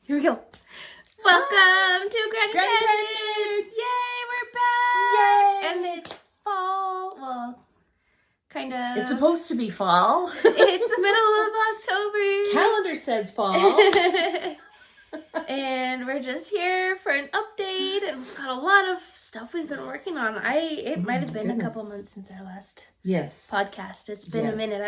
Here we go. Welcome to Granny Knits! Yay, we're back! Yay! And it's fall. Well, kind of. It's supposed to be fall. It's the middle of October. Calendar says fall. And we're just here for an update, and we've got a lot of stuff we've been working on. It might have been a couple months since our last podcast. It's been a minute.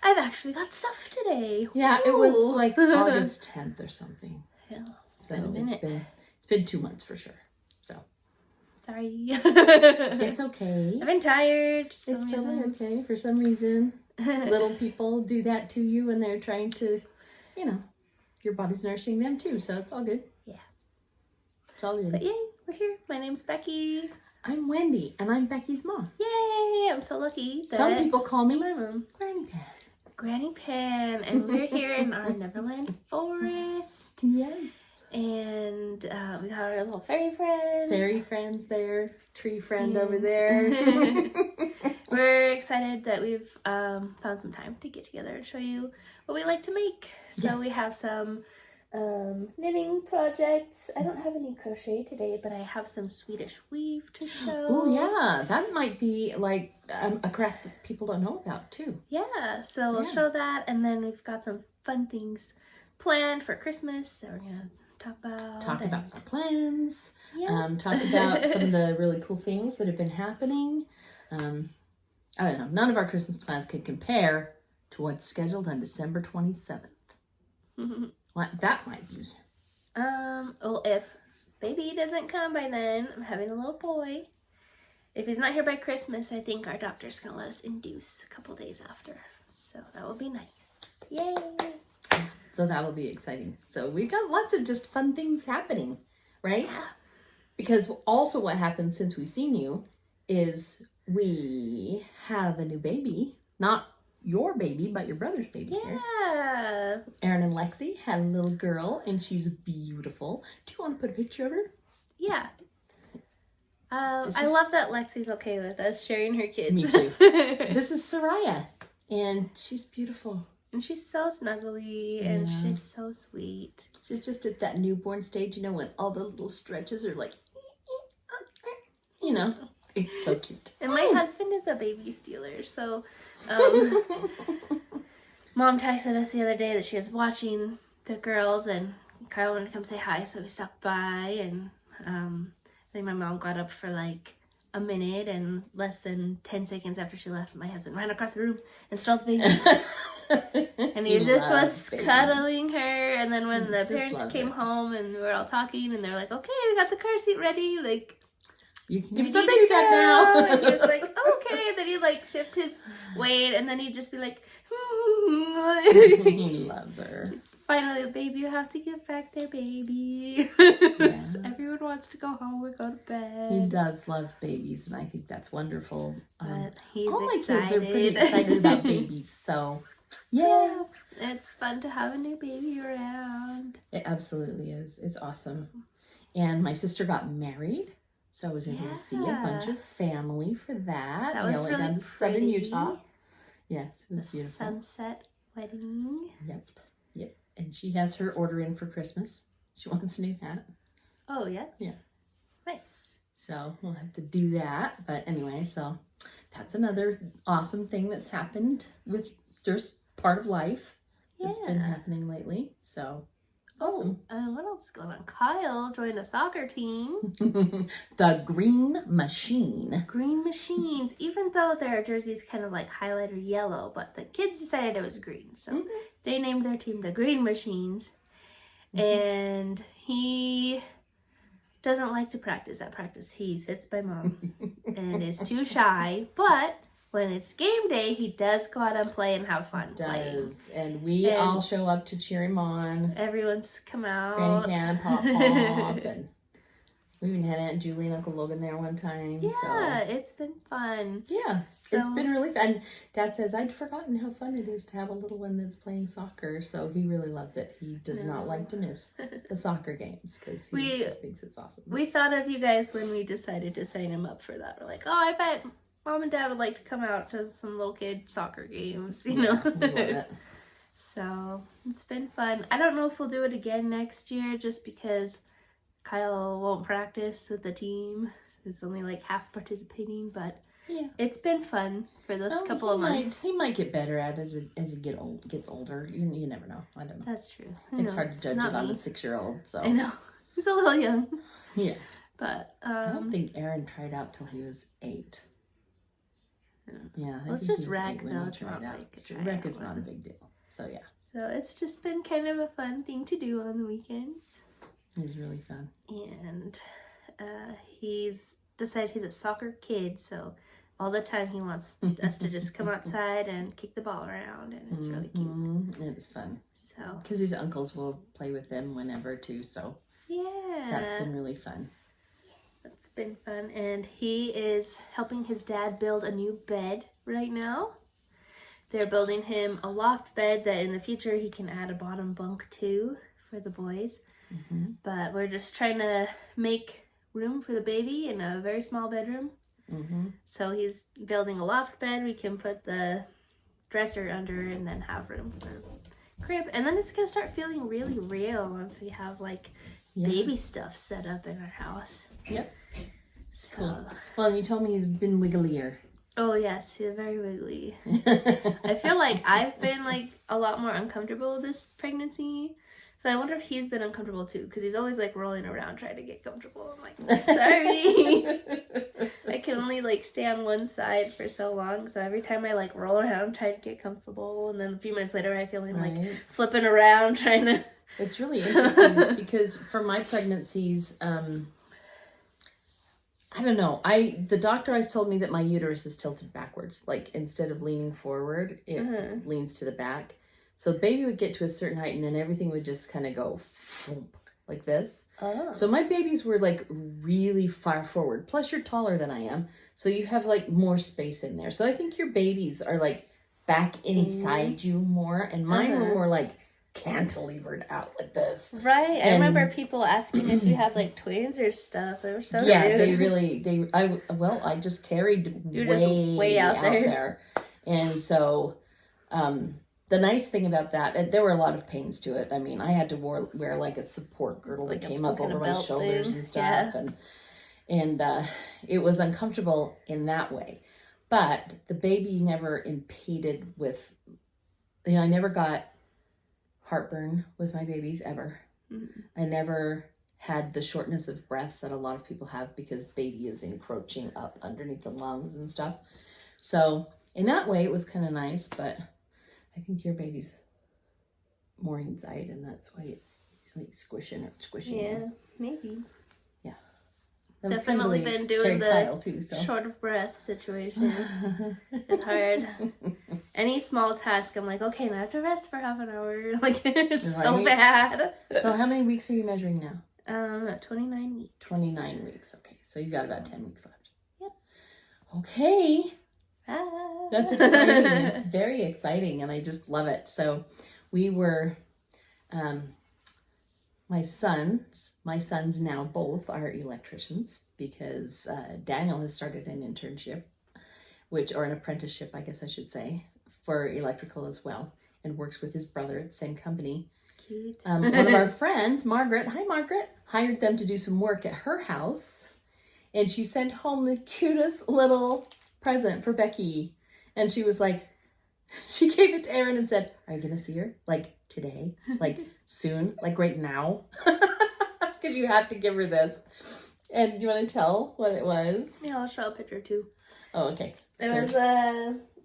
I've actually got stuff today. Yeah, it was like August 10th or something. Yeah, so it's been 2 months for sure. So sorry. It's okay. I've been tired. It's totally okay for some reason. Little people do that to you when they're trying to, your body's nourishing them too, so it's all good. Yeah. It's all good. But yay, we're here. My name's Becky. I'm Wendy, and I'm Becky's mom. Yay! I'm so lucky that some people call me my mom. Granny Pan. Granny Pan, and we're here in our Neverland forest. Yes. And we got our little fairy friends. Fairy friends there. Tree friend over there. We're excited that we've found some time to get together and show you what we like to make. So we have some knitting projects. I don't have any crochet today, but I have some Swedish weave to show. Oh yeah, that might be like a craft that people don't know about too. Yeah, so we'll show that, and then we've got some fun things planned for Christmas that we're gonna talk about our plans. Yeah. Talk about some of the really cool things that have been happening. I don't know. None of our Christmas plans can compare to what's scheduled on December 27th. What that might be. Well, if baby doesn't come by then, I'm having a little boy. If he's not here by Christmas, I think our doctor's gonna let us induce a couple days after. So that will be nice. Yay! So that'll be exciting. So we got lots of just fun things happening, right? Yeah. Because also what happened since we've seen you is we have a new baby. Not your baby, but your brother's baby's here. Yeah. Aaron and Lexi had a little girl, and she's beautiful. Do you want to put a picture of her? Yeah. I love that Lexi's okay with us sharing her kids. Me too. This is Soraya, and she's beautiful. And she's so snuggly, and she's so sweet. She's just at that newborn stage, when all the little stretches are like, it's so cute. And my husband is a baby stealer, so Mom texted us the other day that she was watching the girls, and Kyle wanted to come say hi, so we stopped by, and I think my mom got up for like a minute, and less than 10 seconds after she left, my husband ran across the room and stole the baby. And he just was cuddling her, and then when the parents came home and we were all talking, and they were like, okay, we got the car seat ready, like, you can give us our baby back now. And he was like, okay, and then he like shift his weight, and then he'd just be like, he loves her. Finally, baby, you have to give back their baby. Yeah. Everyone wants to go home and go to bed. He does love babies, and I think that's wonderful. But he's all my excited. kids are pretty excited about babies, so yeah. It's fun to have a new baby around. It absolutely is. It's awesome. And my sister got married, so I was able to see a bunch of family for that. That was went really down to southern Utah. Yes, it was beautiful. Sunset wedding. Yep. And she has her order in for Christmas. She wants a new hat. Oh, yeah? Yeah. Nice. So we'll have to do that. But anyway, so that's another awesome thing that's happened with just part of life that's been happening lately. So awesome. What else is going on? Kyle joined a soccer team. The Green Machine. Green Machines. Even though their jersey's kind of like highlighter yellow, but the kids decided it was green. So they named their team the Green Machines. And he doesn't like to practice at practice. He sits by mom and is too shy. But when it's game day, he does go out and play and have fun playing. And we all show up to cheer him on. Everyone's come out. Granny Pan and Pop. And we even had Aunt Julie and Uncle Logan there one time. Yeah, it's been fun. Yeah, it's been really fun. And Dad says, I'd forgotten how fun it is to have a little one that's playing soccer. So he really loves it. He does not like to miss the soccer games because he just thinks it's awesome. We thought of you guys when we decided to sign him up for that. We're like, I bet Mom and Dad would like to come out to some little kid soccer games, We love it. So it's been fun. I don't know if we'll do it again next year just because Kyle won't practice with the team. He's only like half participating, but yeah, it's been fun for this couple of months. He might get better at it as he gets older. You never know. I don't know. That's true. It's hard to judge it on a 6-year-old. So I know. He's a little young. Yeah. But I don't think Aaron tried out till he was 8. Yeah. Well, it's just rec though. It's not like rec is not a big deal. So yeah. So it's just been kind of a fun thing to do on the weekends. It's really fun. And he's decided he's a soccer kid, so all the time he wants us to just come outside and kick the ball around, and it's really cute. It's fun. So because his uncles will play with them whenever too, so yeah, that's been really fun. That's been fun, and he is helping his dad build a new bed right now. They're building him a loft bed that in the future he can add a bottom bunk to for the boys. But we're just trying to make room for the baby in a very small bedroom. So he's building a loft bed. We can put the dresser under and then have room for crib. And then it's going to start feeling really real once we have like baby stuff set up in our house. Yep. So. Cool. Well, you told me he's been wigglier. Oh yes, he's very wiggly. I feel like I've been like a lot more uncomfortable this pregnancy. So I wonder if he's been uncomfortable too, because he's always like rolling around trying to get comfortable. I'm like, sorry. I can only like stay on one side for so long. So every time I like roll around trying to get comfortable, and then a few minutes later I feel him like flipping around trying to. It's really interesting because for my pregnancies, I don't know. The doctor always told me that my uterus is tilted backwards. Like instead of leaning forward, it leans to the back. So the baby would get to a certain height and then everything would just kind of go like this. So my babies were like really far forward. Plus you're taller than I am. So you have like more space in there. So I think your babies are like back inside you more. And mine were more like cantilevered out like this. Right. I remember people asking if you have like twins or stuff. They were so rude. I just carried way out there. And so, the nice thing about that, there were a lot of pains to it. I mean, I had to wear like a support girdle that came up over my shoulders and stuff. And it was uncomfortable in that way. But the baby never impeded with, I never got heartburn with my babies ever. I never had the shortness of breath that a lot of people have because baby is encroaching up underneath the lungs and stuff. So in that way, it was kind of nice, but I think your baby's more inside, and that's why it's like squishing. Yeah, maybe. Yeah. Definitely been doing the short of breath situation. It's hard. Any small task, I'm like, okay, now I have to rest for half an hour. Like, it's so bad. So how many weeks are you measuring now? 29 weeks. 29 weeks, okay. So you've got about 10 weeks left. Yep. Okay. That's exciting. It's very exciting, and I just love it. So we were, my sons now both are electricians because Daniel has started an internship, or an apprenticeship, I guess I should say, for electrical as well, and works with his brother at the same company. Cute. One of our friends, Margaret, hi Margaret, hired them to do some work at her house, and she sent home the cutest little present for Becky. And she was like, she gave it to Aaron and said, are you going to see her? Like today? Like soon? Like right now? Because you have to give her this. And do you want to tell what it was? Yeah, I'll show a picture too. Oh, okay. It was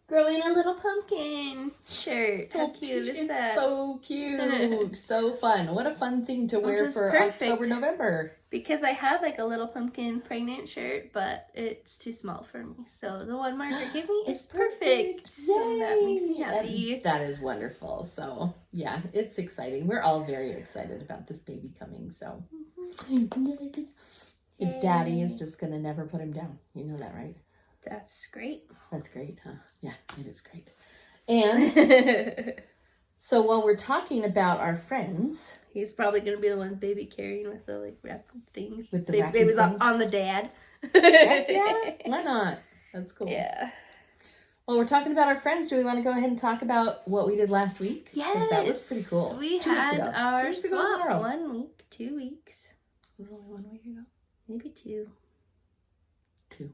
growing a little pumpkin shirt. How cute is that? It's so cute. So fun. What a fun thing to wear for October, November. Because I have like a little pumpkin pregnant shirt, but it's too small for me. So the one Margaret gave me is perfect. Yay! So that makes me happy. That is wonderful. So yeah, it's exciting. We're all very excited about this baby coming. So its daddy is just going to never put him down. You know that, right? That's great. That's great, huh? Yeah, it is great. And so while we're talking about our friends, he's probably going to be the one baby carrying with the like wrapping things. With the baby's on the dad. Heck yeah, why not? That's cool. Yeah. Well, we're talking about our friends. Do we want to go ahead and talk about what we did last week? Yes. Because that was pretty cool. We 2 weeks had ago. our 2 weeks ago swap tomorrow. 1 week, 2 weeks. Was it only 1 week ago? Maybe 2. 2.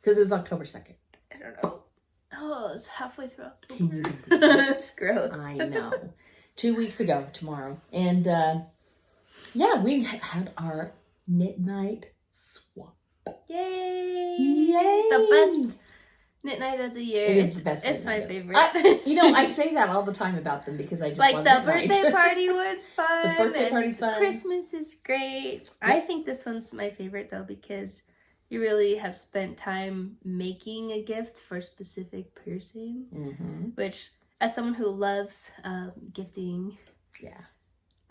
Because it was October 2nd. I don't know. Oh, it's halfway through October. Can you believe it? It's gross. I know. 2 weeks ago tomorrow. And yeah, we had our knit night swap. Yay! Yay! The best knit night of the year. It is the best. It's my favorite. I say that all the time about them because I just like love the knit birthday night. party was fun. The birthday party's fun. Christmas is great. I think this one's my favorite though because you really have spent time making a gift for a specific person. Mm-hmm. Which, as someone who loves gifting, yeah,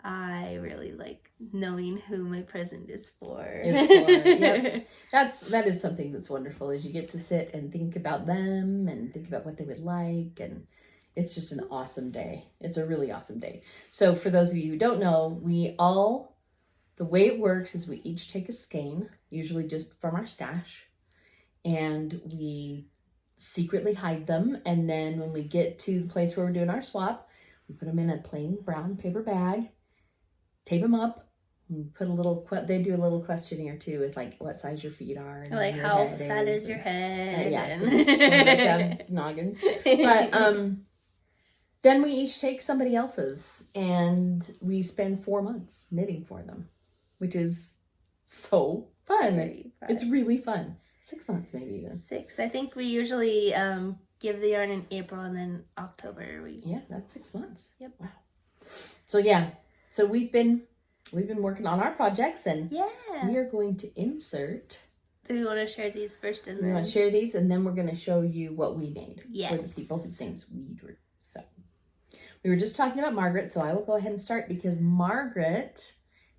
I really like knowing who my present is for. Yep. That is something that's wonderful, is you get to sit and think about them and think about what they would like, and it's just an awesome day. It's a really awesome day. So for those of you who don't know, the way it works is we each take a skein, usually just from our stash, and we secretly hide them, and then when we get to the place where we're doing our swap, we put them in a plain brown paper bag, tape them up, and put they do a little questionnaire too with like what size your feet are, and like your how head fat is your head. yeah, 'cause some of us have noggins. But then we each take somebody else's, and we spend 4 months knitting for them, which is so fun. Very fun. It's really fun. 6 months maybe even. 6. I think we usually give the yarn in April, and then October Yeah, that's 6 months. Yep. Wow. So yeah. So we've been working on our projects, and we are going to insert. Do we want to share these first, and We then want to share these, and then we're going to show you what we made for the Yes. people whose names we drew. So we were just talking about Margaret, so I will go ahead and start because Margaret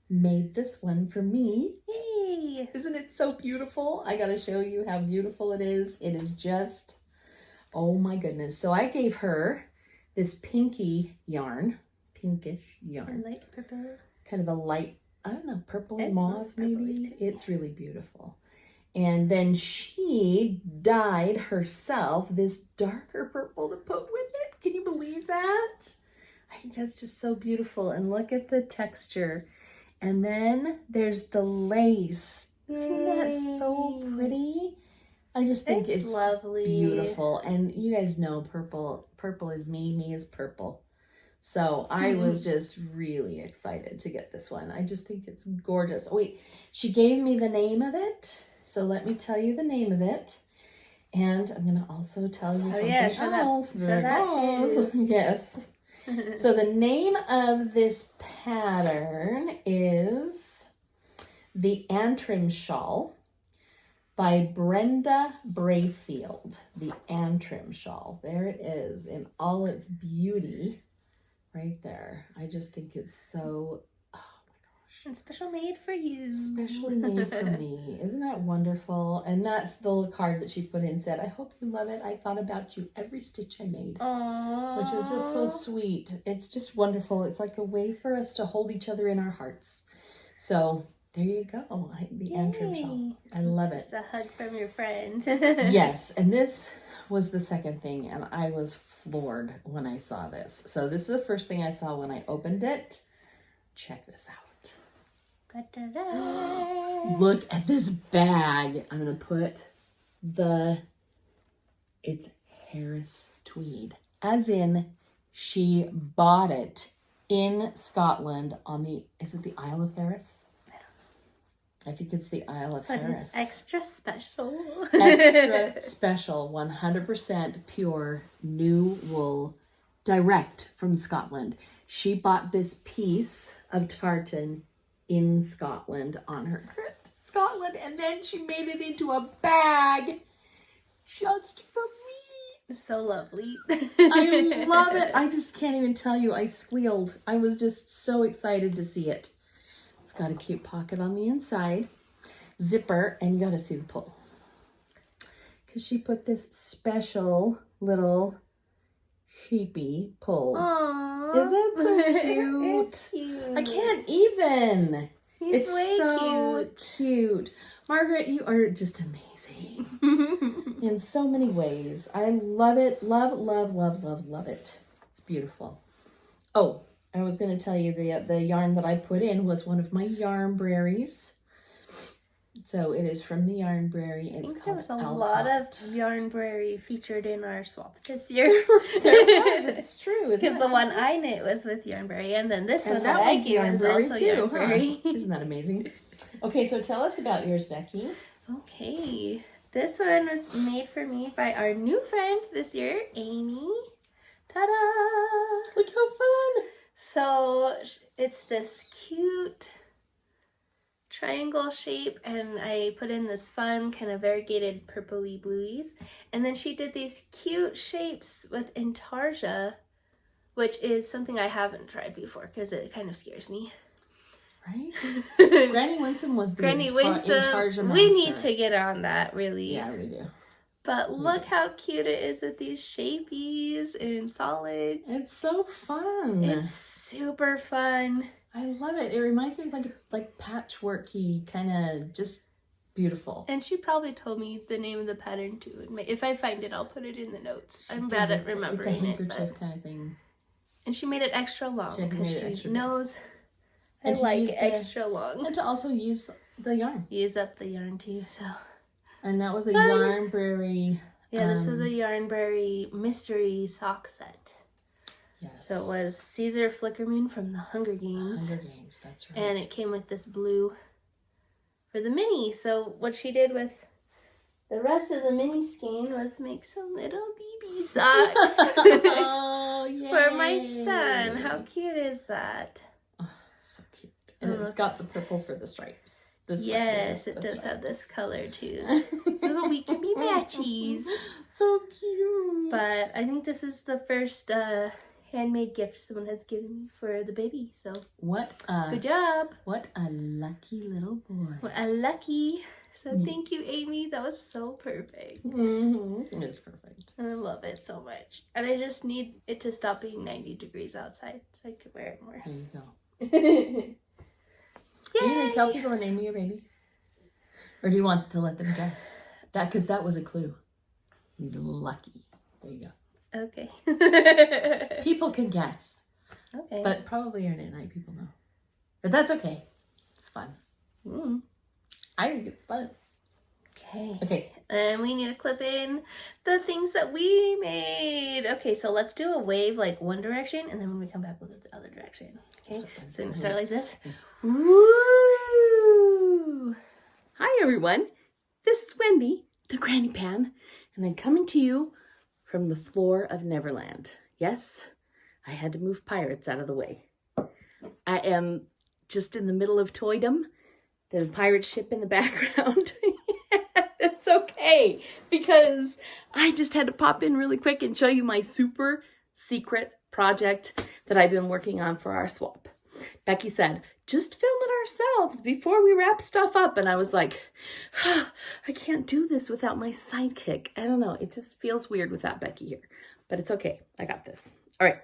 made this one for me. Yay! Isn't it so beautiful? I got to show you how beautiful it is. It is just, oh my goodness. So I gave her this pinkish yarn, Light purple. kind of a light, I don't know, purple It and mauve was purpley maybe. too. It's really beautiful. And then she dyed herself this darker purple to put with it. Can you believe that? I think that's just so beautiful. And look at the texture. And then there's the lace. Isn't that so pretty? I just think it's lovely. Beautiful. And you guys know purple is me is purple. So I was just really excited to get this one. I just think it's gorgeous. Oh, wait, she gave me the name of it. So let me tell you the name of it. And I'm going to also tell you something else. Show that too. Yes. So the name of this pattern is the Antrim Shawl by Brenda Brayfield. The Antrim Shawl. There it is in all its beauty. Right there. I just think it's so, oh my gosh. And special made for you. Specially made for me. Isn't that wonderful? And that's the little card that she put in, said, I hope you love it. I thought about you every stitch I made. Aww. Which is just so sweet. It's just wonderful. It's like a way for us to hold each other in our hearts. So there you go. The Antrim Shawl. I love it. It's a hug from your friend. Yes. And this was the second thing, and I was floored when I saw this. So this is the first thing I saw when I opened it. Check this out. Look at this bag. I'm going to put it's Harris tweed. As in, she bought it in Scotland on is it the Isle of Harris? I think it's the Isle of Harris. It's extra special. Extra special, 100% pure new wool, direct from Scotland. She bought this piece of tartan in Scotland on her trip to Scotland, and then she made it into a bag just for me. So lovely. I love it. I just can't even tell you. I squealed. I was just so excited to see it. It's got a cute pocket on the inside, zipper, and you got to see the pull. Because she put this special little sheepy pull. Aww. Is it so cute? It's cute. I can't even. He's it's way so cute. Margaret, you are just amazing in so many ways. I love it. Love, love, love, love, love it. It's beautiful. Oh, I was going to tell you the yarn that I put in was one of my yarn berries. So it is from the Yarn Brary. It's I think called there was a Alcott. lot of Yarn Brary featured in our swap this year. There was. It's true. Because the one I knit was with Yarn Brary, and then this and one that that I one's gave Yarn was Brary also too. Yarn Huh? Brary. Isn't that amazing? Okay, so tell us about yours, Becky. Okay, this one was made for me by our new friend this year, Aimee. Ta-da! Look how fun! So it's this cute triangle shape, and I put in this fun kind of variegated purpley blueies, and then she did these cute shapes with intarsia, which is something I haven't tried before because it kind of scares me. Right? Granny Winsome was the Granny intarsia Winsome. master. We need to get on that, really. Yeah, we do. But look how cute it is with these shapies and solids. It's so fun. It's super fun. I love it. It reminds me of like patchworky, kind of just beautiful. And she probably told me the name of the pattern too. If I find it, I'll put it in the notes. I'm bad at remembering it. It's a handkerchief kind of thing. And she made it extra long because she knows I and like extra long. And to also use the yarn. Use up the yarn too, so. And that was a Yarn Brary. Yeah, this was a Yarn Brary mystery sock set. Yes. So it was Caesar Flickerman from the Hunger Games. Hunger Games, that's right. And it came with this blue for the mini. So what she did with the rest of the mini skein was make some little BB socks. Oh, yay. For my son. How cute is that? Oh, so cute. And it's got the purple for the stripes. Yes, it does have this color too. So we can be matchies. So cute. But I think this is the first handmade gift someone has given me for the baby. So good job. What a lucky little boy. What a lucky. So thank you, Aimee. That was so perfect. Mm-hmm. It is perfect. And I love it so much. And I just need it to stop being 90 degrees outside so I can wear it more. There you go. Are you going to tell people the name of your baby? Or do you want to let them guess? Because that was a clue. He's lucky. There you go. Okay. People can guess. Okay. But probably our night people know. But that's okay. It's fun. I think it's fun. Okay. And we need to clip in the things that we made. Okay, so let's do a wave like one direction, and then when we come back, we'll go the other direction. Okay? So I'm going to start like this. Woo! Hi, everyone. This is Wendy, the Granny Pan, and I'm coming to you from the floor of Neverland. Yes, I had to move pirates out of the way. I am just in the middle of toydom. There's a pirate ship in the background. It's okay, because I just had to pop in really quick and show you my super secret project that I've been working on for our swap. Becky said, just film it ourselves before we wrap stuff up. And I was like, I can't do this without my sidekick. I don't know. It just feels weird without Becky here. But it's okay. I got this. All right.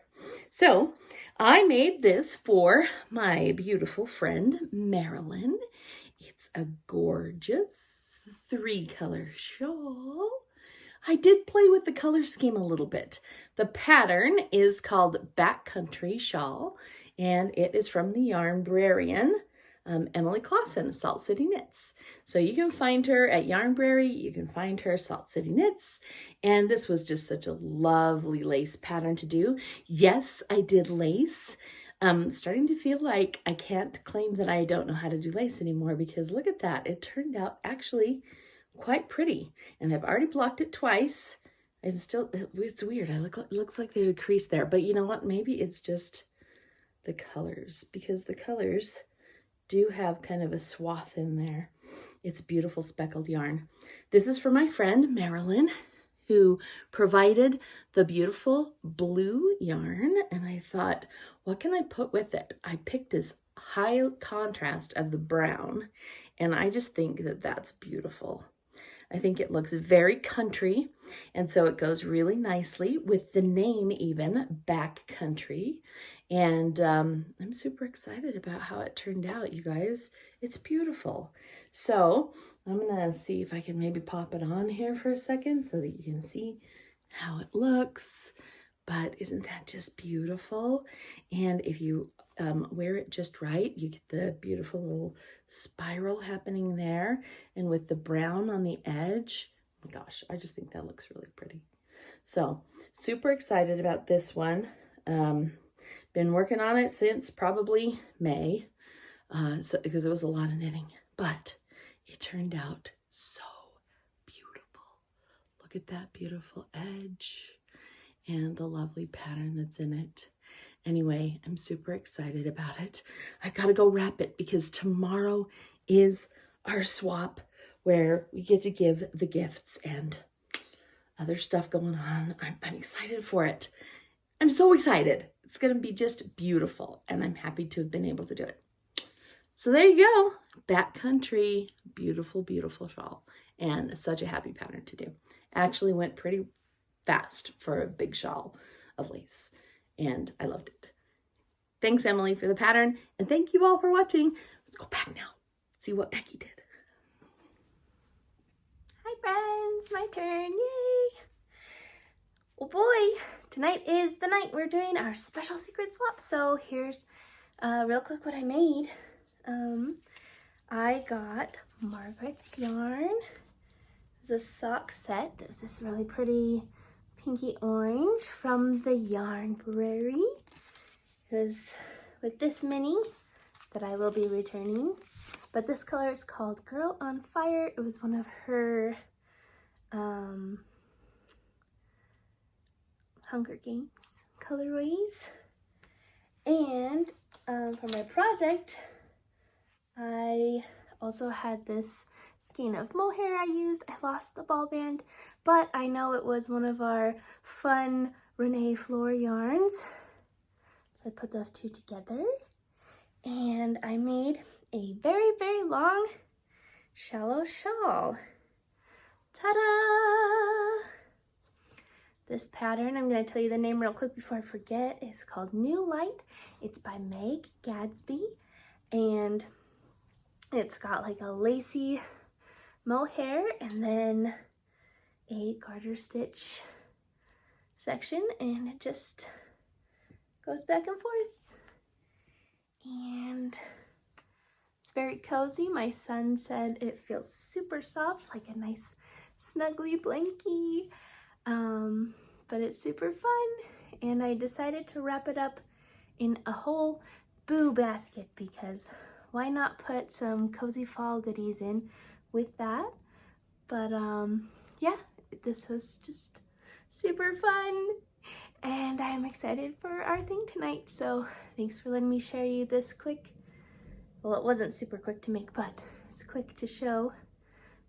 So I made this for my beautiful friend, Marilyn. It's a gorgeous 3-color shawl. I did play with the color scheme a little bit. The pattern is called Backcountry Shawl, and it is from the Yarn Brarian, Emily Clawson of Salt City Knits. So you can find her at Yarn Brary, you can find her Salt City Knits, and this was just such a lovely lace pattern to do. Yes, I did lace. Starting to feel like I can't claim that I don't know how to do lace anymore, because look at that. It turned out actually quite pretty, and I've already blocked it twice. It's weird. It looks like there's a crease there, but you know what? Maybe it's just the colors, because the colors do have kind of a swath in there. It's beautiful speckled yarn. This is for my friend Marilyn, who provided the beautiful blue yarn, and I thought, what can I put with it? I picked this high contrast of the brown, and I just think that that's beautiful. I think it looks very country, and so it goes really nicely with the name even, Backcountry. And I'm super excited about how it turned out, you guys. It's beautiful. So I'm gonna see if I can maybe pop it on here for a second so that you can see how it looks. But isn't that just beautiful? And if you wear it just right, you get the beautiful little spiral happening there, and with the brown on the edge. Oh my gosh, I just think that looks really pretty. So super excited about this one. Been working on it since probably May, because it was a lot of knitting, but it turned out so beautiful. Look at that beautiful edge and the lovely pattern that's in it. Anyway, I'm super excited about it. I gotta go wrap it because tomorrow is our swap where we get to give the gifts and other stuff going on. I'm excited for it. I'm so excited. It's gonna be just beautiful, and I'm happy to have been able to do it. So there you go. Backcountry, beautiful, beautiful shawl, and such a happy pattern to do. Actually went pretty fast for a big shawl of lace, and I loved it. Thanks, Emily, for the pattern, and thank you all for watching. Let's go back now, see what Becky did. Hi friends, my turn, yay! Oh boy, tonight is the night we're doing our special secret swap, so here's real quick what I made. I got Margaret's yarn. It was a sock set. There's this really pretty pinky orange from the Yarnberry. It was with this mini that I will be returning, but this color is called Girl on Fire. It was one of her Hunger Games colorways. And for my project, I also had this skein of mohair I used. I lost the ball band, but I know it was one of our fun Renee Floor yarns. So I put those two together, and I made a very, very long shallow shawl. Ta-da! This pattern, I'm going to tell you the name real quick before I forget, is called New Light. It's by Gadsbey, and it's got like a lacy mohair and then a garter stitch section, and it just goes back and forth. And it's very cozy. My son said it feels super soft, like a nice snuggly blankie. But it's super fun, and I decided to wrap it up in a whole boo basket because why not put some cozy fall goodies in with that? But yeah, this was just super fun, and I'm excited for our thing tonight. So thanks for letting me share you this quick, well, it wasn't super quick to make, but it's quick to show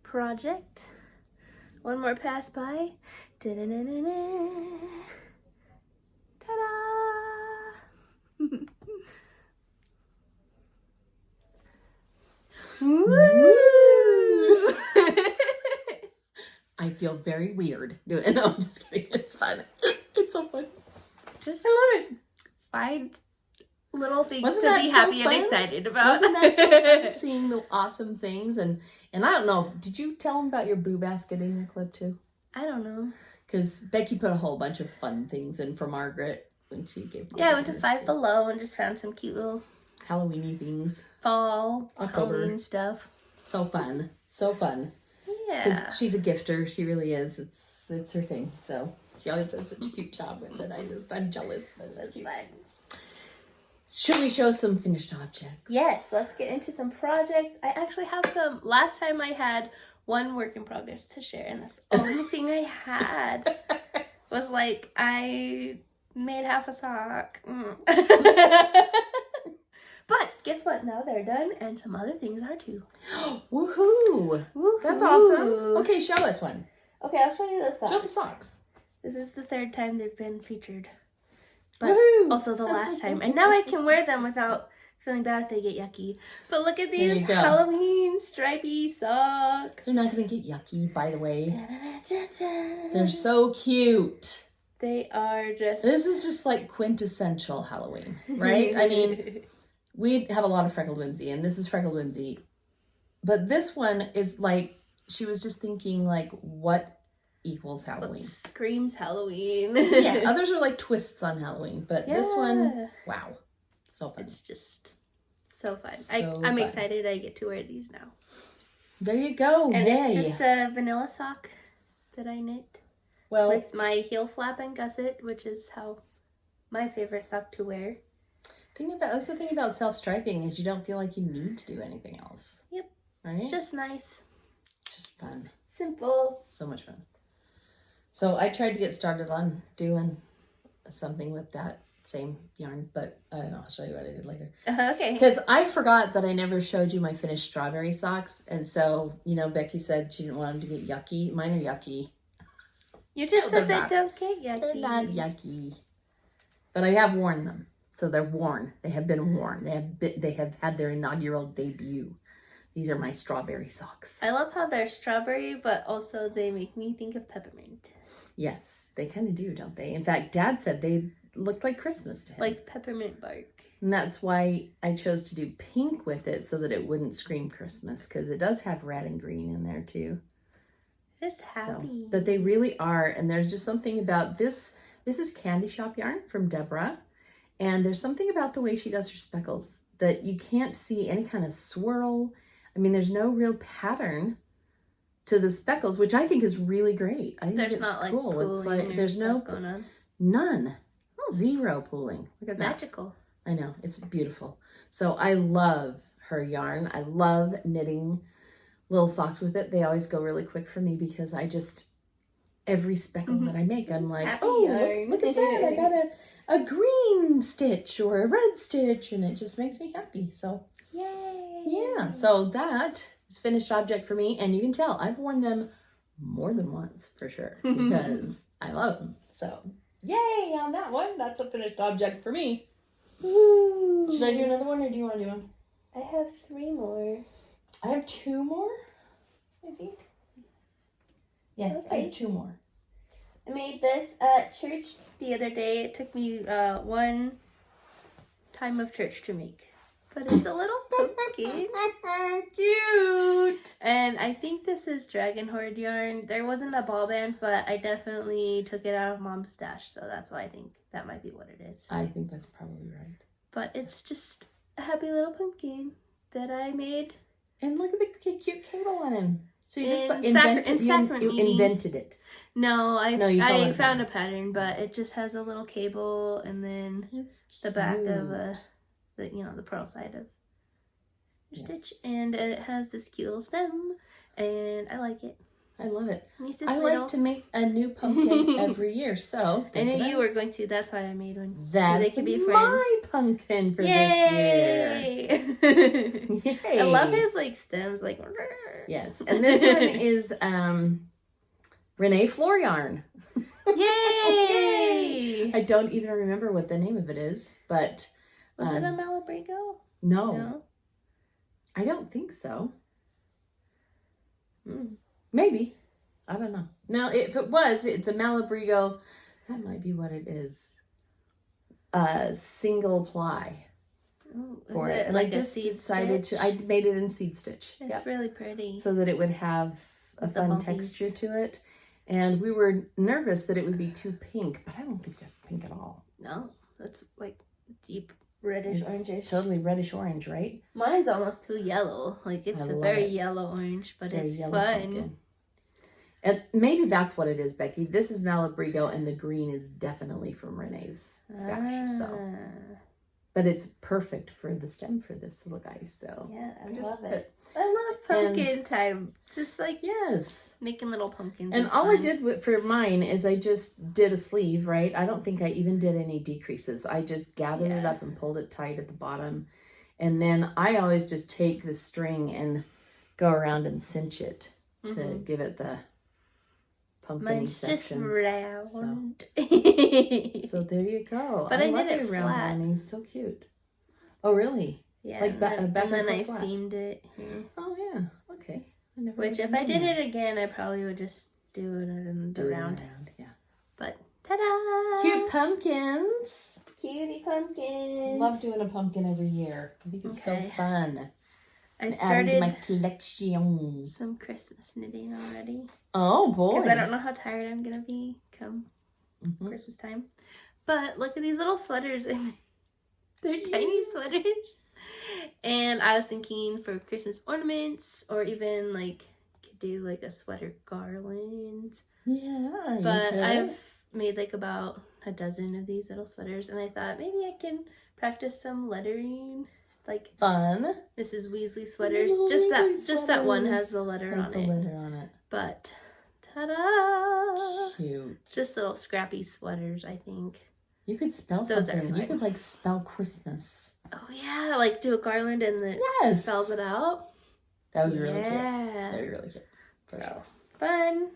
project. One more pass by. Da-da-da-da-da. Ta-da! Woo! I feel very weird doing it. No, I'm just kidding. It's fun. It's so fun. I love it. Find little things Wasn't to that be so happy fun? and excited about. Wasn't that so fun seeing the awesome things? And I don't know, did you tell them about your boo basket in your clip too? I don't know. Because Becky put a whole bunch of fun things in for Margaret when she gave Margaret. Yeah, I went to hers, Five too. Below and just found some cute little Halloween-y things. fall, October. Halloween stuff. So fun. So fun. Yeah. Because she's a gifter. She really is. It's her thing. So she always does such a cute job with it. I'm jealous. But it's That's cute. fun. Should we show some finished objects? Yes, let's get into some projects. I actually have some. Last time I had one work in progress to share, and that's the only thing I had. Was like, I made half a sock. But guess what? Now they're done, and some other things are too. Woohoo! Woo-hoo. That's awesome. Okay, show us one. Okay, I'll show you the socks. Show the socks. This is the third time they've been featured. But Woohoo! also the last time. And now I can wear them without feeling bad if they get yucky. But look at There you these go. Halloween stripy socks. They're not going to get yucky, by the way. Da-da-da-da-da. They're so cute. They are just... This is just like quintessential Halloween, right? I mean, we have a lot of Freckled Whimsy, and this is Freckled Whimsy. But this one is like, she was just thinking, like, what equals Halloween? What screams Halloween. Yeah, others are like twists on Halloween, but this one, wow, so fun. It's just so fun. So I'm fun. excited I get to wear these now. There you go. And Yay. it's just a vanilla sock that I knit Well, with my heel flap and gusset, which is how my favorite sock to wear. that's the thing about self-striping is you don't feel like you need to do anything else. Yep. Right? It's just nice. Just fun. Simple. So much fun. So I tried to get started on doing something with that same yarn, but I don't know. I'll show you what I did later. Okay. Because I forgot that I never showed you my finished strawberry socks. And so, Becky said she didn't want them to get yucky. Mine are yucky. You just No, said they're they not. don't get yucky. They're not yucky. But I have worn them. So they're worn. They have been worn. They have had their inaugural debut. These are my strawberry socks. I love how they're strawberry, but also they make me think of peppermint. Yes, they kind of do, don't they? In fact, Dad said they looked like Christmas to him. Like peppermint bark. And that's why I chose to do pink with it so that it wouldn't scream Christmas, because it does have red and green in there too. Just happy. But they really are, and there's just something about this. This is Candy Shop yarn from Deborah, and there's something about the way she does her speckles that you can't see any kind of swirl. I mean, there's no real pattern to the speckles, which I think is really great. I think There's it's not like cool. It's pooling like or there's no stuff going on. none, zero pooling. Look at that. Magical. I know, it's beautiful. So I love her yarn. I love knitting little socks with it. They always go really quick for me because every speckle that I make, I'm like, Happy oh, yarn. look at that. I got a green stitch or a red stitch, and it just makes me happy. So Yay. yeah, so that is finished object for me. And you can tell I've worn them more than once for sure because I love them. So yay on that one. That's a finished object for me. Woo. Should I do another one, or do you want to do one? I have 3 more. I have 2 more, I think. Yes, I have Okay. 2 more. I made this at church the other day. It took me 1 time of church to make. But it's a little pumpkin. Cute! And I think this is Dragon Horde yarn. There wasn't a ball band, but I definitely took it out of Mom's stash. So that's why I think that might be what it is. I think that's probably right. But it's just a happy little pumpkin that I made. And look at the cute cable on him. So you just In invented, sacrament you meeting. invented it. No, No, you I found found a a pattern, but it just has a little cable and then It's the back of cute. the pearl side of your Yes. stitch, and it has this cute little stem, and I like it. I love it. And it's this I little. like to make a new pumpkin every year, so I knew think you about were going to. That's why I made one. it. That's they could be my pumpkin for this year. Yay! Yay! I love his stems, Yes, and this one is Renee Floor Yarn. Yay! I don't even remember what the name of it is, but Was it a Malabrigo? no, I don't think so. Mm. Maybe. I don't know. Now, if it was, it's a Malabrigo. That might be what it is. Single ply Ooh, is for it. And like I a just seed decided stitch? I made it in seed stitch. It's Yep. really pretty. So that it would have a The fun bumpies. texture to it. And we were nervous that it would be too pink, but I don't think that's pink at all. No, that's deep reddish It's orangish. totally reddish orange, right? Mine's almost too yellow. It's I a love very it. yellow orange, but Very it's yellow fun. pumpkin. And maybe that's what it is, Becky. This is Malabrigo, and the green is definitely from Renee's stash. So, but it's perfect for the stem for this little guy. So Yeah, I just love put- it. I love pumpkin time. Just yes. making little pumpkins. And is all I fun. did for mine is I just did a sleeve, right? I don't think I even did any decreases. I just gathered it Yeah. up and pulled it tight at the bottom. And then I always just take the string and go around and cinch it to Mhm. give it the pumpkin Mine's just sections. round. So there you go. But I love did it your round flat. lining. So cute. Oh, really? Yeah, Like and back then I flat. seamed it here. Oh yeah, okay. Which if I did it again, I probably would just do it in the round. Yeah. But ta-da! Cute pumpkins. Cutie pumpkins. Love doing a pumpkin every year. I think it's so fun. I Adding to started my collection. some Christmas knitting already. Oh boy! Because I don't know how tired I'm gonna be come Christmas time. But look at these little sweaters. They're tiny sweaters. And I was thinking for Christmas ornaments, or even like could do like a sweater garland. Yeah. But I've made like about a dozen of these little sweaters, and I thought maybe I can practice some lettering. Like fun. Mrs. Weasley sweaters. Little Just that one has the letter has on the it. letter on it. But ta-da! Cute. Just little scrappy sweaters, I think. You could spell Those are something. You fun. could like spell Christmas. Oh yeah, like do a garland and it spells it out. That would be really cute. Yeah. That would be really cute. For sure. Fun.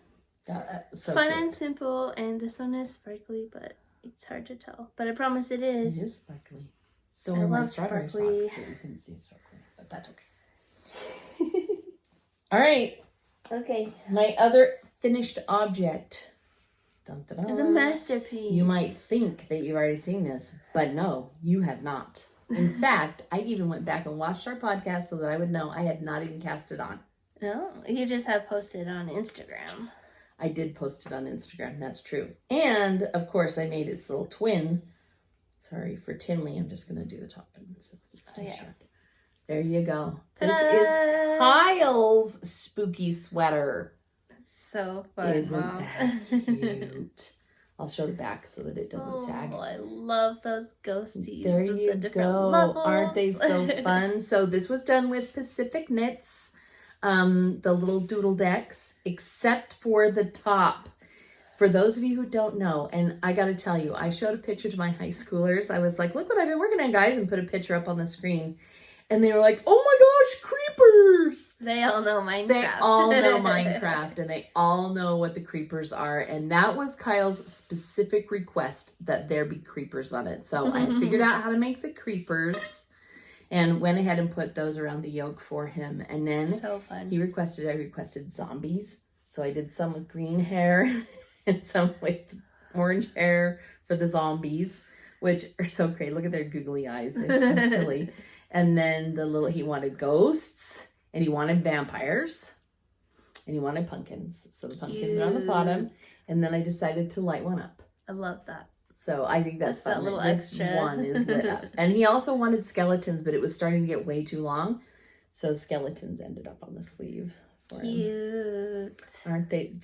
So Fun cute. and simple, and this one is sparkly, but it's hard to tell. But I promise it is. It is sparkly. So I are my love strawberry sparkly. socks that you couldn't see sparkly, but that's okay. All right. Okay. My other finished object. Dun, dun, dun. It's a masterpiece. You might think that you've already seen this, but no, you have not. In fact, I even went back and watched our podcast so that I would know I had not even cast it on. No, you just have posted on Instagram. I did post it on Instagram, that's true. And, of course, I made its little twin. Sorry, for Tinley, I'm just going to do the top button so it's too short. There you go. Ta-da! This is Kyle's spooky sweater. So fun, Isn't Mom. that cute? I'll show the back so that it doesn't sag. Oh, I love those ghosties. There with you the different go. levels. Aren't they so fun? So this was done with Pacific Knits, the little doodle decks, except for the top. For those of you who don't know, and I got to tell you, I showed a picture to my high schoolers. I was like, look what I've been working on, guys, and put a picture up on the screen. And they were like, oh my gosh, creepers! They all know Minecraft. They all know Minecraft, and they all know what the creepers are. And that was Kyle's specific request, that there be creepers on it. So I had figured out how to make the creepers and went ahead and put those around the yoke for him. And then so fun. I requested zombies. So I did some with green hair and some with orange hair for the zombies, which are so great. Look at their googly eyes. They're so silly. And then he wanted ghosts, and he wanted vampires, and he wanted pumpkins. So the pumpkins are on the bottom, and then I decided to light one up. I love that. So I think that's fun. That little Just extra. one is lit up. And he also wanted skeletons, but it was starting to get way too long. So skeletons ended up on the sleeve for him. Cute. Aren't they?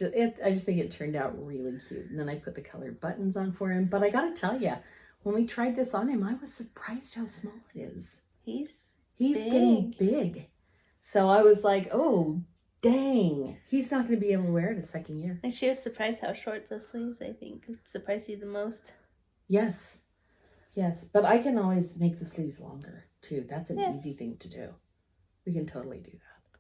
I just think it turned out really cute. And then I put the colored buttons on for him. But I got to tell you, when we tried this on him, I was surprised how small it is. He's getting big. So I was like, oh, dang. He's not going to be able to wear it a second year. And she was surprised how short the sleeves, I think. Surprised you the most. Yes. But I can always make the sleeves longer, too. That's an easy thing to do. We can totally do that.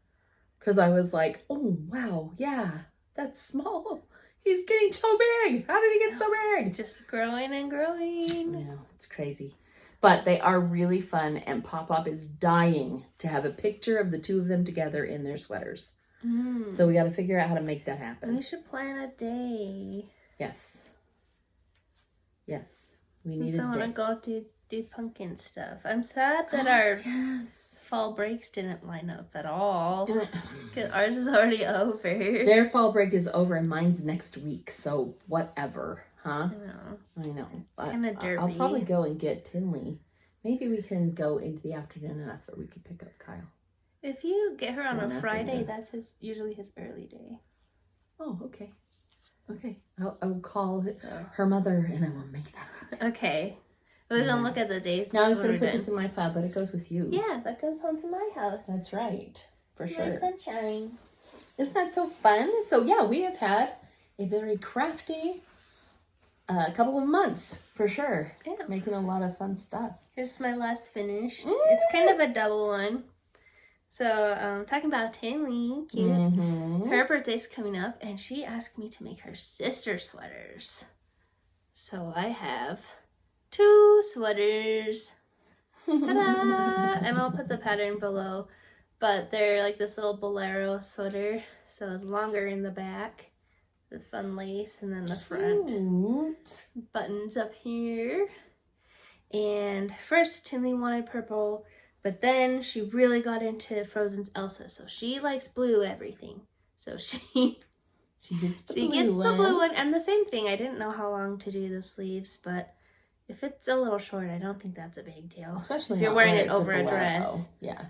Because I was like, oh, wow, yeah, that's small. He's getting so big. How did he get so big? Just growing and growing. Yeah, it's crazy. But they are really fun, and Pop-Pop is dying to have a picture of the two of them together in their sweaters. So we got to figure out how to make that happen. We should plan a day. Yes. We need I a want to day. go do pumpkin stuff. I'm sad that our fall breaks didn't line up at all. Because ours is already over. Their fall break is over, and mine's next week. So whatever, huh? I know. Kinda derby. I'll probably go and get Tinley. Maybe we can go into the afternoon enough that we could pick up Kyle. If you get her on One a Friday, afternoon. that's usually his early day. Oh, okay. I will call her mother, and I will make that happen. Okay. We're going to look at the days. Now I was going to when put we're this in my pile, but it goes with you. done. Yeah, that comes home to my house. That's right. For My sure. sunshine. Isn't that so fun? So yeah, we have had a very crafty couple of months, for sure. Yeah. Making a lot of fun stuff. Here's my last finished. It's kind of a double one. So, talking about Tinley, cute. Mm-hmm. Her birthday's coming up, and she asked me to make her sister sweaters. So I have 2 sweaters Ta-da! And I'll put the pattern below. But they're like this little bolero sweater. So it's longer in the back. This fun lace. And then the front. Cute. Buttons up here. And first Tinley wanted purple. But then she really got into Frozen's Elsa. So she likes blue everything. So she gets the blue one. And the same thing. I didn't know how long to do the sleeves. But if it's a little short, I don't think that's a big deal. Especially if you're wearing it over a dress. Yeah.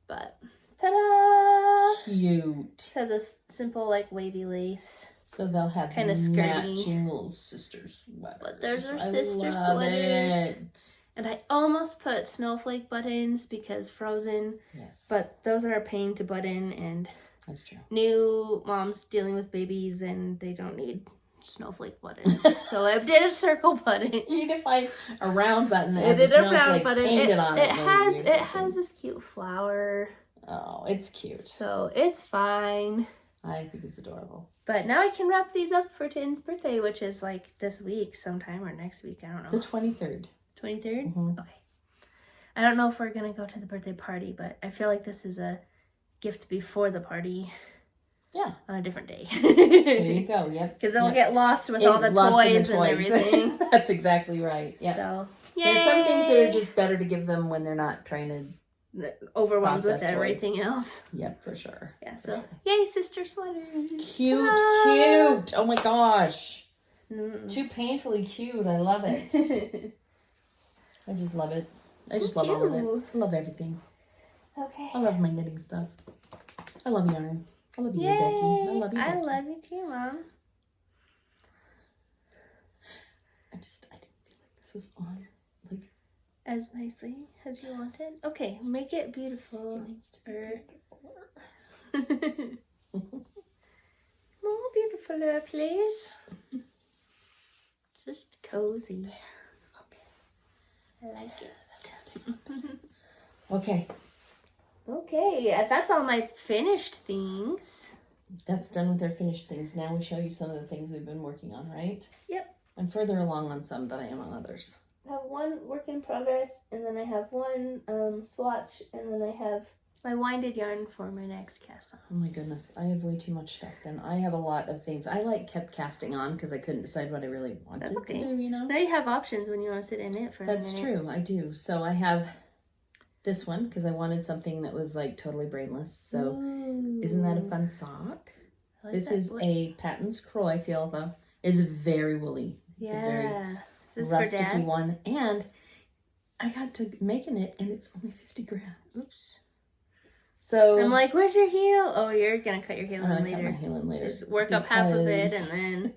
But, ta-da! Cute. It has a simple, like, wavy lace. So they'll have kind of matching little sister sweaters. But there's our I sister love sweaters. It. And I almost put snowflake buttons because Frozen. Yes. But those are a pain to button. And that's true. New moms dealing with babies and they don't need snowflake buttons. So I did a circle button. You need to find a round button that I has did a a round snowflake button. painted on it. It has this cute flower. Oh, it's cute. So it's fine. I think it's adorable. But now I can wrap these up for Tin's birthday, which is like this week sometime or next week. I don't know. The 23rd. 23rd? Mm-hmm. Okay. I don't know if we're going to go to the birthday party, but I feel like this is a gift before the party. Yeah. On a different day. There you go. Yep. Because then we'll get lost with all the toys and everything. That's exactly right. Yeah. So, yay! There's some things that are just better to give them when they're not trying to overwhelmed with toys. Everything else. Yep, for sure. Yeah, so yay, sister sweaters. Cute, Ta-da! cute. Oh my gosh. Too painfully cute. I love it. I just love it. I just love all of it. I love everything. Okay. I love my knitting stuff. I love yarn. I love you, Yay. Becky. I love you, Becky. I love you too, Mom. I didn't feel like this was on, like, as nicely as you wanted. Okay, make it beautiful. It needs to be beautiful. More beautiful, please. Just cozy. Okay. I like it. Okay. Okay, that's all my finished things. That's done with our finished things. Now we show you some of the things we've been working on, right? Yep. I'm further along on some than I am on others. I have one work in progress, and then I have one swatch, and then I have my winded yarn for my next cast on. Oh my goodness, I have way too much stuff then. I have a lot of things. I kept casting on because I couldn't decide what I really wanted to do, you know? Now you have options when you want to sit in it for a minute. That's true, I do. So I have this one because I wanted something that was like totally brainless. So isn't that a fun sock? Like this is a Patton's Crow, feel though. It's very woolly. It's a very rusticy one. And I got to making it and it's only 50 grams. Oops. So I'm like, where's your heel? Oh, you're going to cut your heel in later. Cut my heel in later. Just work up half of it and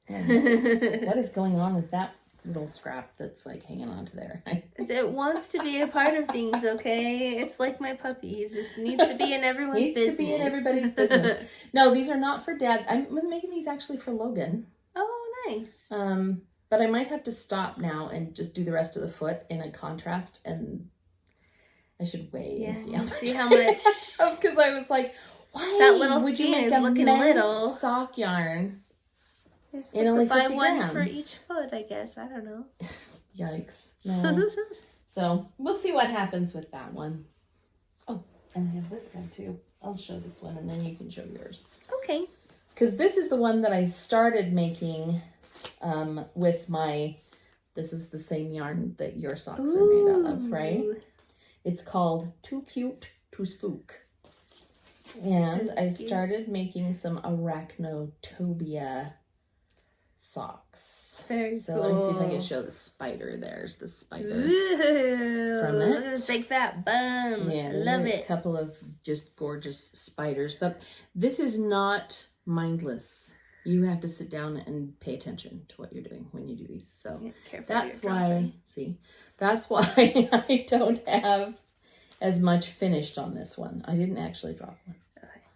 then... What is going on with that little scrap that's like hanging on to there? It wants to be a part of things, okay? It's like my puppy. He just needs to be in everyone's business. Needs to be in everybody's business. No, these are not for Dad. I'm making these actually for Logan. Oh, nice. But I might have to stop now and just do the rest of the foot in a contrast, and I should weigh and see how much. Because I was like, why that little would you make is a looking men's little sock yarn? You're supposed only to buy 50 one grams. for each foot, I guess. I don't know. Yikes. No. So we'll see what happens with that one. Oh, and I have this guy too. I'll show this one and then you can show yours. Okay. Because this is the one that I started making with my, this is the same yarn that your socks are made out of, right? It's called Too Cute to Spook. And I started making some Aracnotoebia socks. Very so cool. Let me see if I can show the spider. There's the spider. Ooh, from it. Look at this big fat bum. Yeah, Love it. A couple of just gorgeous spiders. But this is not mindless. You have to sit down and pay attention to what you're doing when you do these. So that's why, that's why I don't have as much finished on this one. I didn't actually drop one.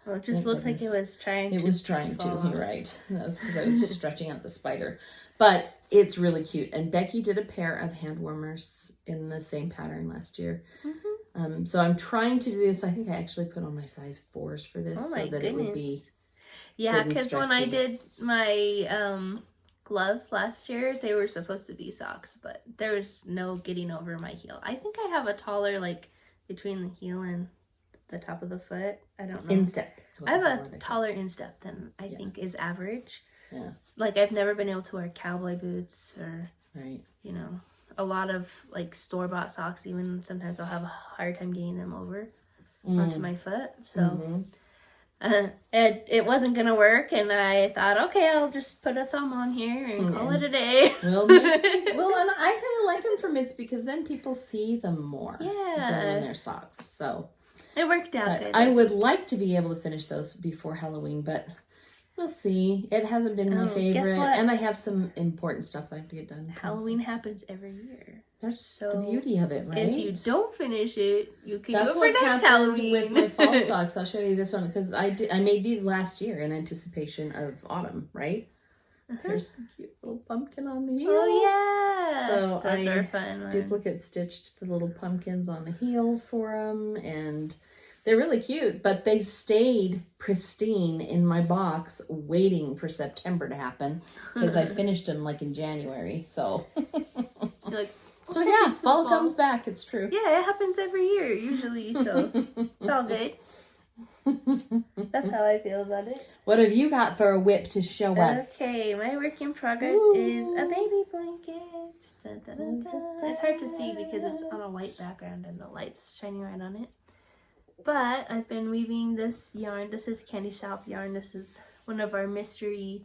Well, it just looked like it was trying to. It was trying to, you're right. That was because I was stretching out the spider. But it's really cute. And Becky did a pair of hand warmers in the same pattern last year. Mm-hmm. So I'm trying to do this. I think I actually put on my size 4s for this so that it would be. Yeah, because when I did my gloves last year. They were supposed to be socks, but there was no getting over my heel. I think I have a taller, like, between the heel and the top of the foot. I don't know. Instep. I have a taller instep than I think is average. Yeah. Like, I've never been able to wear cowboy boots or, Right. you know, a lot of, like, store-bought socks. Even sometimes I'll have a hard time getting them over onto my foot. So, it wasn't going to work. And I thought, okay, I'll just put a thumb on here and call it a day. Well, and I kind of like them for mitts because then people see them more than in their socks. So it worked out good. I would like to be able to finish those before Halloween, but we'll see. It hasn't been my favorite. And I have some important stuff that I have to get done. Halloween happens every year. That's the beauty of it, right? If you don't finish it, you can That's go for next Halloween. With my fall socks. I'll show you this one because I made these last year in anticipation of autumn, right? There's the cute little pumpkin on the heel. Oh, yeah. So those are fun. Duplicate stitched the little pumpkins on the heels for them, and they're really cute, but they stayed pristine in my box waiting for September to happen because I finished them like in January. So, you're like, so yeah, fall comes back. It's true. Yeah, it happens every year usually, so it's all good. That's how I feel about it. What have you got for a whip to show us? Okay, my work in progress is a baby blanket. Dun, dun, dun, dun. It's hard to see because it's on a white background and the light's shining right on it. But I've been weaving this yarn. This is Candy Shop yarn. This is one of our mystery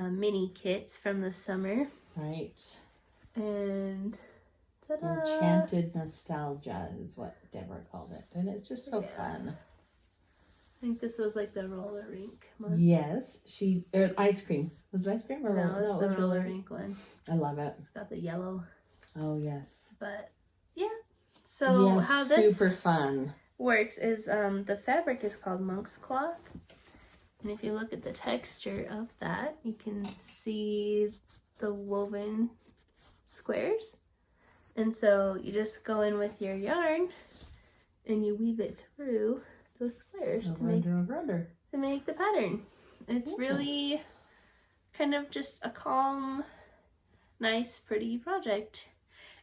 mini kits from the summer. Right. And ta-da! Enchanted Nostalgia is what Deborah called it. And it's just so fun. I think this was like the roller rink one. Yes. Ice cream. Was it ice cream or roller? No, it's the roller rink one. I love it. It's got the yellow. Oh, yes. But, yeah. So how this super fun works is the fabric is called monk's cloth. And if you look at the texture of that, you can see the woven squares. And so you just go in with your yarn and you weave it through those squares to make the pattern. It's really kind of just a calm, nice, pretty project.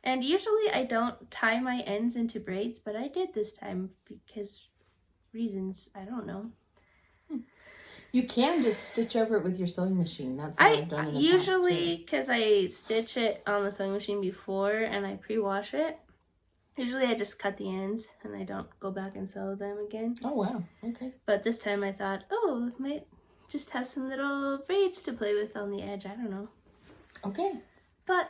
And usually I don't tie my ends into braids, but I did this time because reasons, I don't know. You can just stitch over it with your sewing machine. That's what I've done in the usually, because I stitch it on the sewing machine before and I pre-wash it. Usually I just cut the ends and I don't go back and sew them again. Oh, wow. Okay. But this time I thought, oh, I might just have some little braids to play with on the edge. I don't know. Okay. But,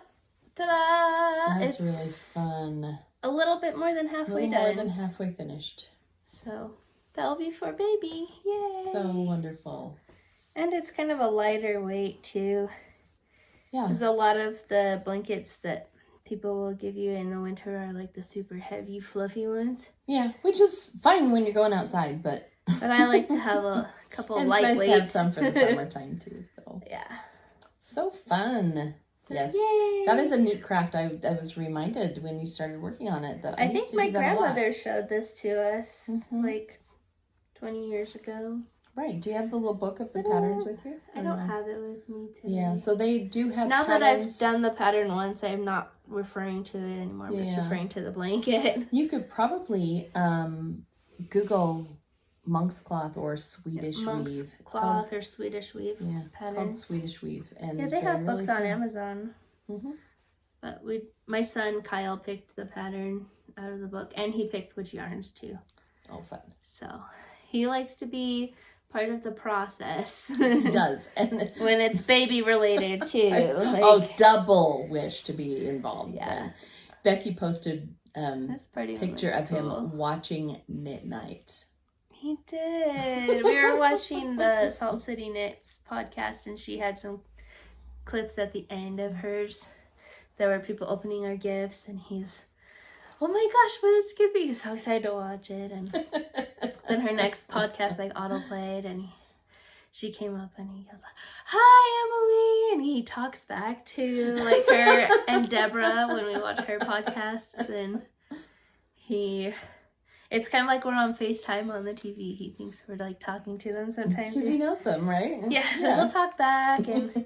ta-da! That's really fun. A little bit more than halfway done. More than halfway finished. So, that'll be for baby. Yay! So wonderful. And it's kind of a lighter weight, too. Yeah. Because a lot of the blankets that people will give you in the winter are like the super heavy, fluffy ones. Yeah, which is fine when you're going outside, but... But I like to have a couple lightweight. It's nice to have some for the summertime, too, so... Yeah. So fun. Yes. Yay. That is a neat craft. I was reminded when you started working on it that I used think to my do that a lot. grandmother showed this to us like 20 years ago. Right. Do you have the little book of the patterns with you? I don't have it with me today. Yeah, so they do have now patterns. that I've done the pattern once, I'm not referring to it anymore. I'm just referring to the blanket. You could probably Google monk's cloth or Swedish weave. Cloth or Swedish weave patterns. It's called Swedish weave. And they have really books on Amazon. Mm-hmm. But my son Kyle picked the pattern out of the book, and he picked which yarns too. Oh, fun. So he likes to be part of the process. He does. And when it's baby related too. Double wish to be involved. Yeah. Then. Becky posted That's pretty picture of him watching Knit Night. He did. We were watching the Salt City Knits podcast, and she had some clips at the end of hers. There were people opening our gifts, and he's, oh my gosh, what is Skippy? He was so excited to watch it. And then her next podcast autoplayed, and she came up and he goes, hi, Emily, and he talks back to her and Deborah when we watch her podcasts, and It's kind of like we're on FaceTime on the TV. He thinks we're like talking to them sometimes. Because he knows them, right? Yeah, so we'll talk back. And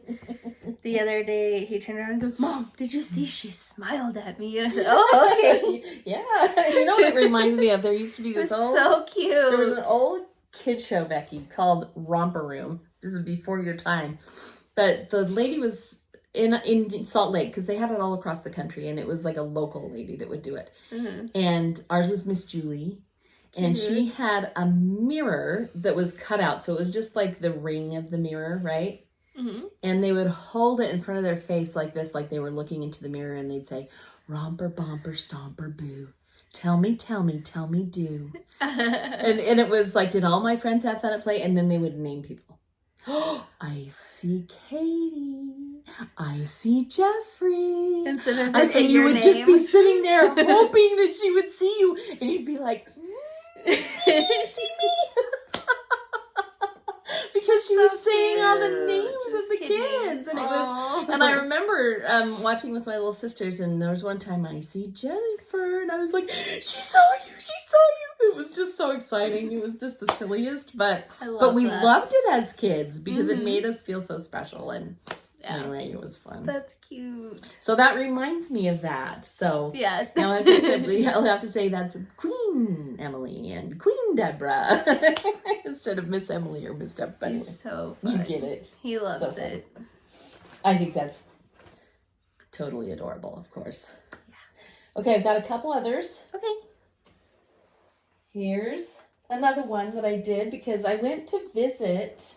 the other day he turned around and goes, "Mom, did you see she smiled at me?" And I said, "Oh, okay." Yeah. You know what it reminds me of? There used to be this old... so cute. There was an old kid show, Becky, called Romper Room. This is before your time. But the lady was in Salt Lake, because they had it all across the country, and it was like a local lady that would do it. Mm-hmm. And ours was Miss Julie, and she had a mirror that was cut out, so it was just like the ring of the mirror, right? Mm-hmm. And they would hold it in front of their face like this, like they were looking into the mirror, and they'd say, "Romper, bomper, stomper, boo. Tell me, do." and it was like, "Did all my friends have fun at play?" And then they would name people. I see Katie. I see Jeffrey. And sometimes and you would just be sitting there hoping that she would see you. And you'd be like, see me? Because she was saying all the names of the kids. And it was, and I remember watching with my little sisters, and there was one time, "I see Jennifer," and I was like, "She saw you, she saw you." It was just so exciting. It was just the silliest, but we loved it as kids because it made us feel so special. And anyway, it was fun. That's cute. So that reminds me of that. So yeah, now I'll have to say that's Queen Emily and Queen Deborah instead of Miss Emily or Miss Deborah. Anyway, so fun. you get it. He loves it. I think that's totally adorable, of course. Yeah. Okay, I've got a couple others. Okay. Here's another one that I did because I went to visit.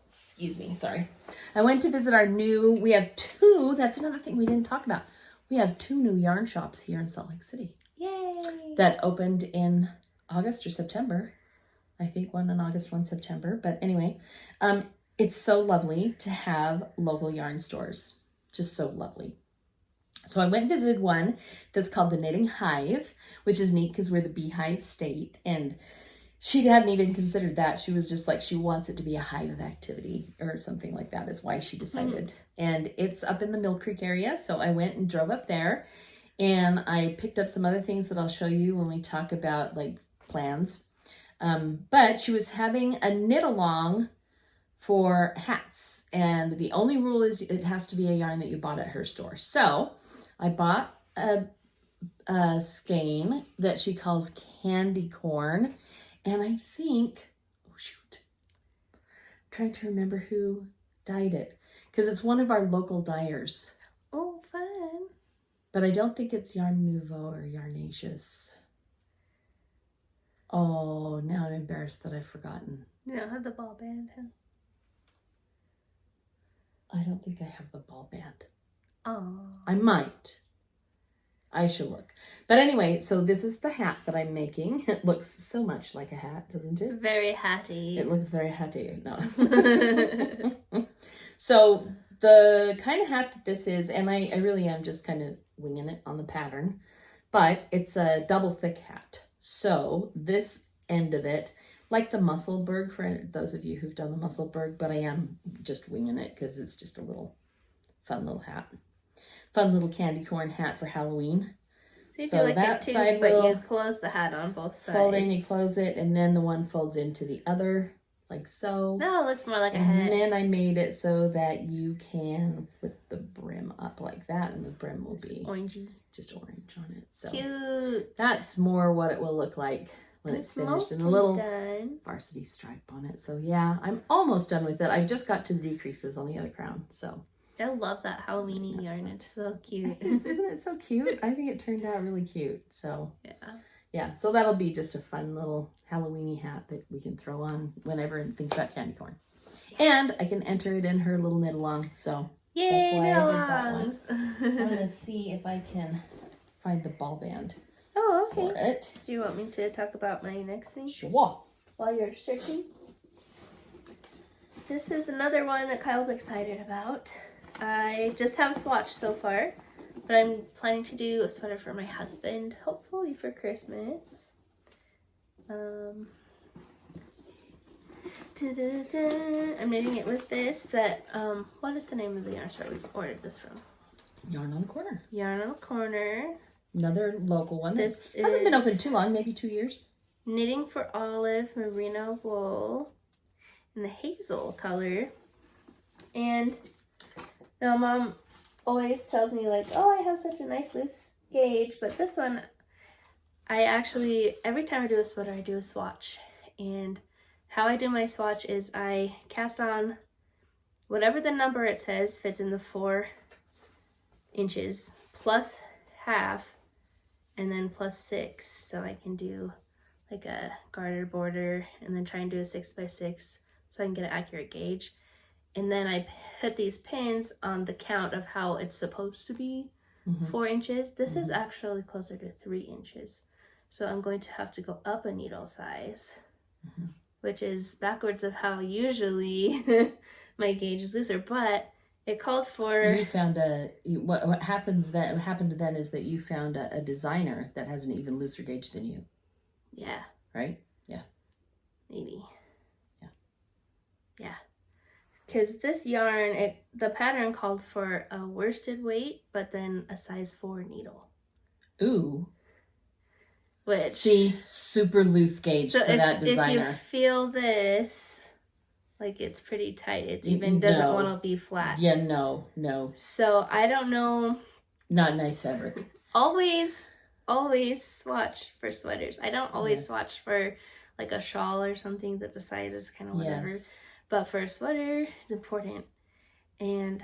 Excuse me, sorry. I went to visit we have 2, that's another thing we didn't talk about. We have 2 new yarn shops here in Salt Lake City. Yay! That opened in August or September. I think one in August, one September. But anyway, it's so lovely to have local yarn stores. Just so lovely. So I went and visited one that's called the Knitting Hive, which is neat because we're the Beehive State. And she hadn't even considered that. She was just like, she wants it to be a hive of activity or something like that is why she decided. And it's up in the Mill Creek area. So I went and drove up there, and I picked up some other things that I'll show you when we talk about like plans. But she was having a knit along for hats. And the only rule is it has to be a yarn that you bought at her store. So I bought a skein that she calls Candy Corn. And I think, oh shoot, I'm trying to remember who dyed it. Because it's one of our local dyers. Oh, fun. But I don't think it's Yarn Nouveau or Yarnaceous. Oh, now I'm embarrassed that I've forgotten. You don't have the ball band, huh? I don't think I have the ball band. Oh. I might. I should look. But anyway, so this is the hat that I'm making. It looks so much like a hat, doesn't it? Very hatty. It looks very hatty. No. So the kind of hat that this is, and I really am just kind of winging it on the pattern, but it's a double thick hat. So this end of it, like the Musselburgh, for those of you who've done the Musselburgh, but I am just winging it because it's just a little fun little hat. Fun little candy corn hat for Halloween. So you do like that too, side but you close the hat on both sides. Fold in, you close it, and then the one folds into the other, like so. No, it looks more like a hat. And then I made it so that you can flip the brim up like that, and the brim will be orangey, just orange on it. So cute. That's more what it will look like when it's finished, and a little varsity stripe on it. So yeah, I'm almost done with it. I just got to the decreases on the other crown, so. I love that Halloween-y yarn. It's so cute. Isn't it so cute? I think it turned out really cute. So yeah. So that'll be just a fun little Halloween-y hat that we can throw on whenever and think about candy corn. And I can enter it in her little knit along. So yay, that's why I did that one. I'm gonna see if I can find the ball band. Oh, okay. For it. Do you want me to talk about my next thing? Sure. While you're searching. This is another one that Kyle's excited about. I just have a swatch so far, but I'm planning to do a sweater for my husband, hopefully for Christmas. I'm knitting it with this, what is the name of the yarn store we ordered this from? Yarn on the Corner. Yarn on the Corner. Another local one. This hasn't been open is too long, maybe 2 years. Knitting for Olive merino wool in the hazel color. And now Mom always tells me like, oh, I have such a nice loose gauge, but this one, I actually, every time I do a sweater, I do a swatch. And how I do my swatch is I cast on whatever the number it says fits in the 4 inches plus half and then plus 6. So I can do like a garter border and then try and do a 6x6 so I can get an accurate gauge. And then I put these pins on the count of how it's supposed to be 4 inches. This is actually closer to 3 inches. So I'm going to have to go up a needle size, which is backwards of how usually my gauge is looser, but it called for... You found what happened then is that you found a designer that has an even looser gauge than you. Yeah. Right? Yeah. Maybe. Yeah. Yeah. Because this yarn, the pattern called for a worsted weight, but then a size 4 needle. Ooh. Which... See, super loose gauge for that designer. If you feel this, like it's pretty tight. It even doesn't want to be flat. Yeah, no. So I don't know. Not nice fabric. Always swatch for sweaters. I don't always swatch for like a shawl or something that the size is kind of whatever. Yes. But for a sweater, it's important. And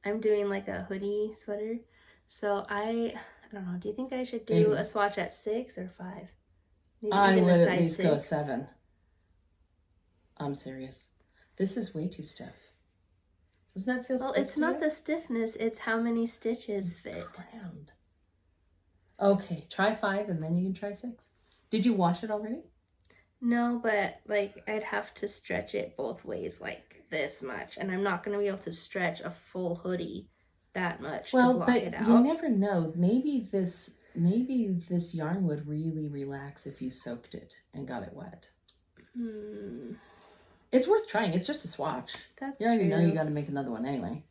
I'm doing like a hoodie sweater. So I don't know. Do you think I should do a swatch at 6 or 5? Maybe I even would a size at least 6. go 7. I'm serious. This is way too stiff. Doesn't that feel stiff? Well, it's not the stiffness. It's how many stitches fit. Round. Okay, try 5 and then you can try 6. Did you wash it already? No, but like I'd have to stretch it both ways like this much. And I'm not going to be able to stretch a full hoodie that much to block it out. You never know. Maybe this yarn would really relax if you soaked it and got it wet. It's worth trying. It's just a swatch. That's you already true. know you got to make another one anyway.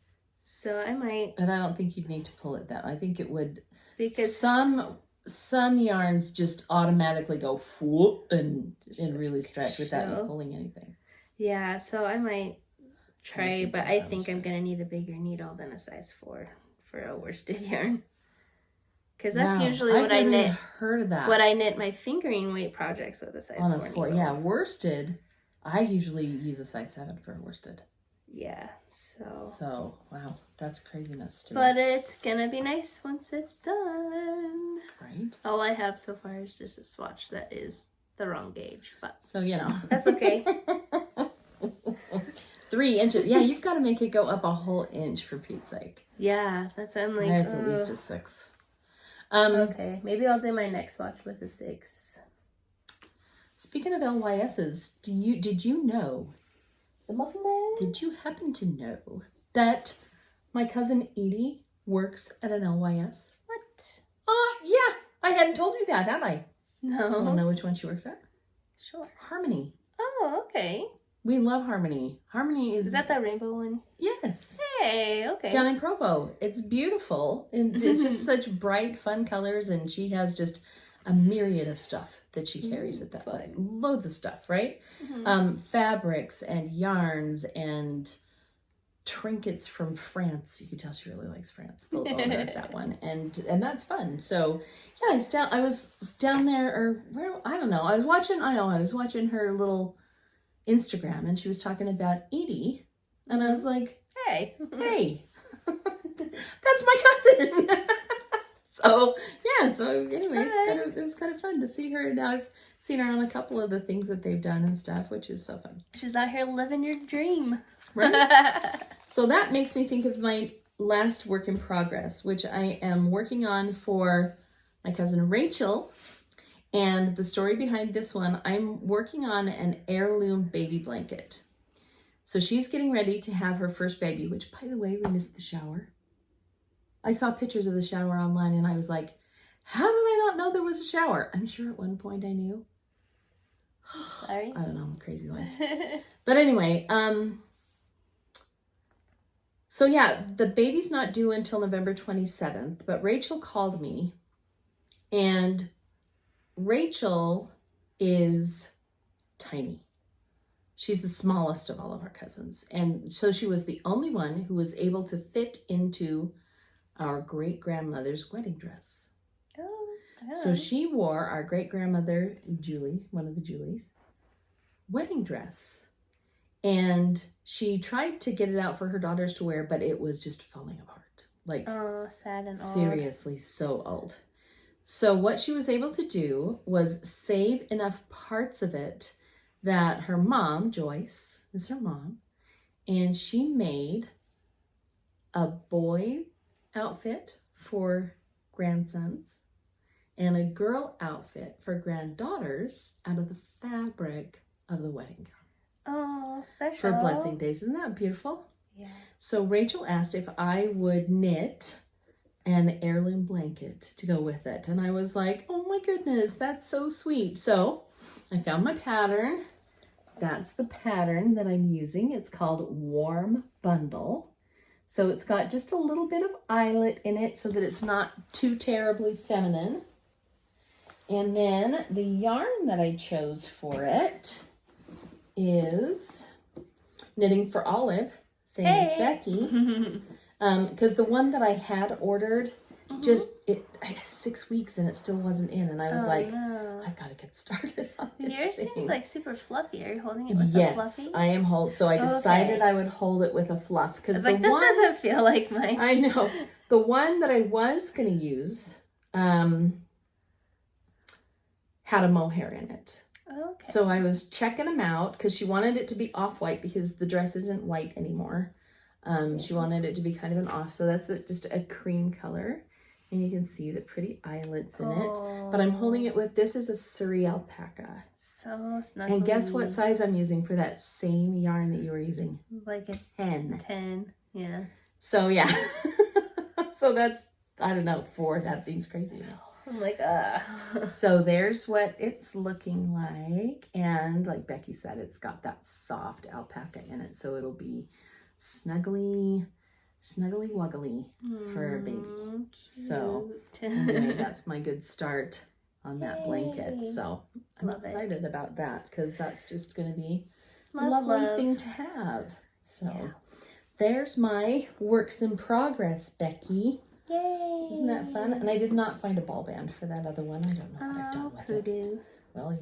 So I might. But I don't think you'd need to pull it that. I think it would, because some yarns just automatically go whoop and really stretch without you pulling anything. Yeah, so I might try, but I think I'm gonna need a bigger needle than a size 4 for a worsted yarn. Because that's usually what I knit. Heard of that? What I knit my fingering weight projects with a size 4 needle. Yeah, worsted. I usually use a size 7 for a worsted. Yeah, So wow, that's craziness too. But it's gonna be nice once it's done. Right. All I have so far is just a swatch that is the wrong gauge, but so you know that's okay. 3 inches. Yeah, you've got to make it go up a whole inch for Pete's sake. Yeah, I'm like. It's at least a 6. Okay, maybe I'll do my next swatch with a 6. Speaking of LYSs, did you know? The Muffin Man? Did you happen to know that my cousin Edie works at an LYS? What? Yeah. I hadn't told you that, had I? No. You want to know which one she works at? Sure. Harmony. Oh, okay. We love Harmony. Harmony is... Is that the rainbow one? Yes. Hey, okay. Down in Provo. It's beautiful. And it's just such bright, fun colors. And she has just a myriad of stuff that she carries at that place. Loads of stuff, right? Fabrics and yarns and trinkets from France. You can tell she really likes France, the owner of that one. And that's fun. So yeah, I was down there, or where, I don't know. I was watching her little Instagram, and she was talking about Edie, and I was like, hey, that's my cousin. So anyway, it was kind of fun to see her. Now I've seen her on a couple of the things that they've done and stuff, which is so fun. She's out here living your dream. Right? So that makes me think of my last work in progress, which I am working on for my cousin Rachel. And the story behind this one, I'm working on an heirloom baby blanket. So she's getting ready to have her first baby, which, by the way, we missed the shower. I saw pictures of the shower online and I was like, how did I not know there was a shower? I'm sure at one point I knew. Sorry. I don't know, I'm crazy life. But anyway, so yeah, the baby's not due until November 27th, but Rachel called me And Rachel is tiny. She's the smallest of all of our cousins. And so she was the only one who was able to fit into our great-grandmother's wedding dress. Oh, yeah. So she wore our great-grandmother, Julie, one of the Julies, wedding dress. And she tried to get it out for her daughters to wear, but it was just falling apart. Like, oh, sad and old. seriously, so old. So what she was able to do was save enough parts of it that her mom, Joyce, is her mom, and she made a boy outfit for grandsons and a girl outfit for granddaughters out of the fabric of the wedding gown. Oh, special. For blessing days. Isn't that beautiful? Yeah. So Rachel asked if I would knit an heirloom blanket to go with it. And I was like, oh my goodness, that's so sweet. So I found my pattern. That's the pattern that I'm using. It's called Warm Bundle. So it's got just a little bit of eyelet in it so that it's not too terribly feminine. And then the yarn that I chose for it is Knitting for Olive, same as Becky. Because the one that I had ordered, I had 6 weeks and it still wasn't in. And I was no. I've got to get started on this Yours thing. seems like super fluffy. Are you holding it with a fluffy? Yes, I am So I decided I would hold it with a fluff. Because this doesn't feel like mine. I know. The one that I was going to use had a mohair in it. Okay. So I was checking them out because she wanted it to be off-white because the dress isn't white anymore. She wanted it to be kind of an off, so that's just a cream color. And you can see the pretty eyelets in it. But I'm holding it with, this is a Surrey alpaca. So snuggly. And guess what size I'm using for that same yarn that you were using? Like a 10. 10, yeah. So yeah. So that's, I don't know, 4. That seems crazy. I'm like, So there's what it's looking like. And like Becky said, it's got that soft alpaca in it. So it'll be snuggly wuggly for a baby. Cute. So anyway, that's my good start on that blanket. Yay. So I'm Love excited about that because that's just going to be a Love. lovely thing to have. So there's my works in progress, Becky. Yay! Isn't that fun? And I did not find a ball band for that other one. I don't know what I've done with hoodoo. it. Well,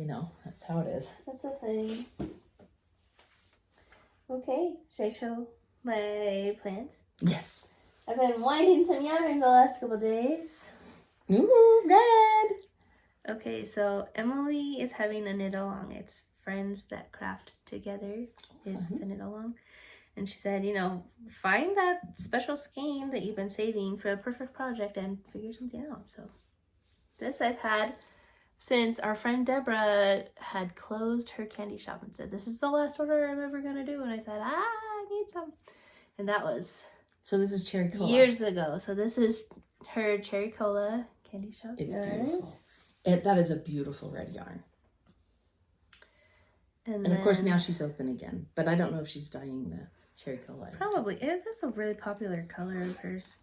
that's how it is. That's a thing. Okay, should I show my plants? Yes. I've been winding some yarn the last couple days. Ooh, red! Okay, so Emily is having a knit along. It's Friends That Craft Together is the knit along. And she said, find that special skein that you've been saving for a perfect project and figure something out. So this I've had since our friend Deborah had closed her candy shop and said, this is the last order I'm ever going to do. And I said, I need some. And that was... So this is Cherry Cola. Years ago. So this is her Cherry Cola candy shop. It's beautiful. That is a beautiful red yarn. And of course now she's open again. But I don't know if she's dyeing the Cherry Cola. Probably. It's a really popular color of hers.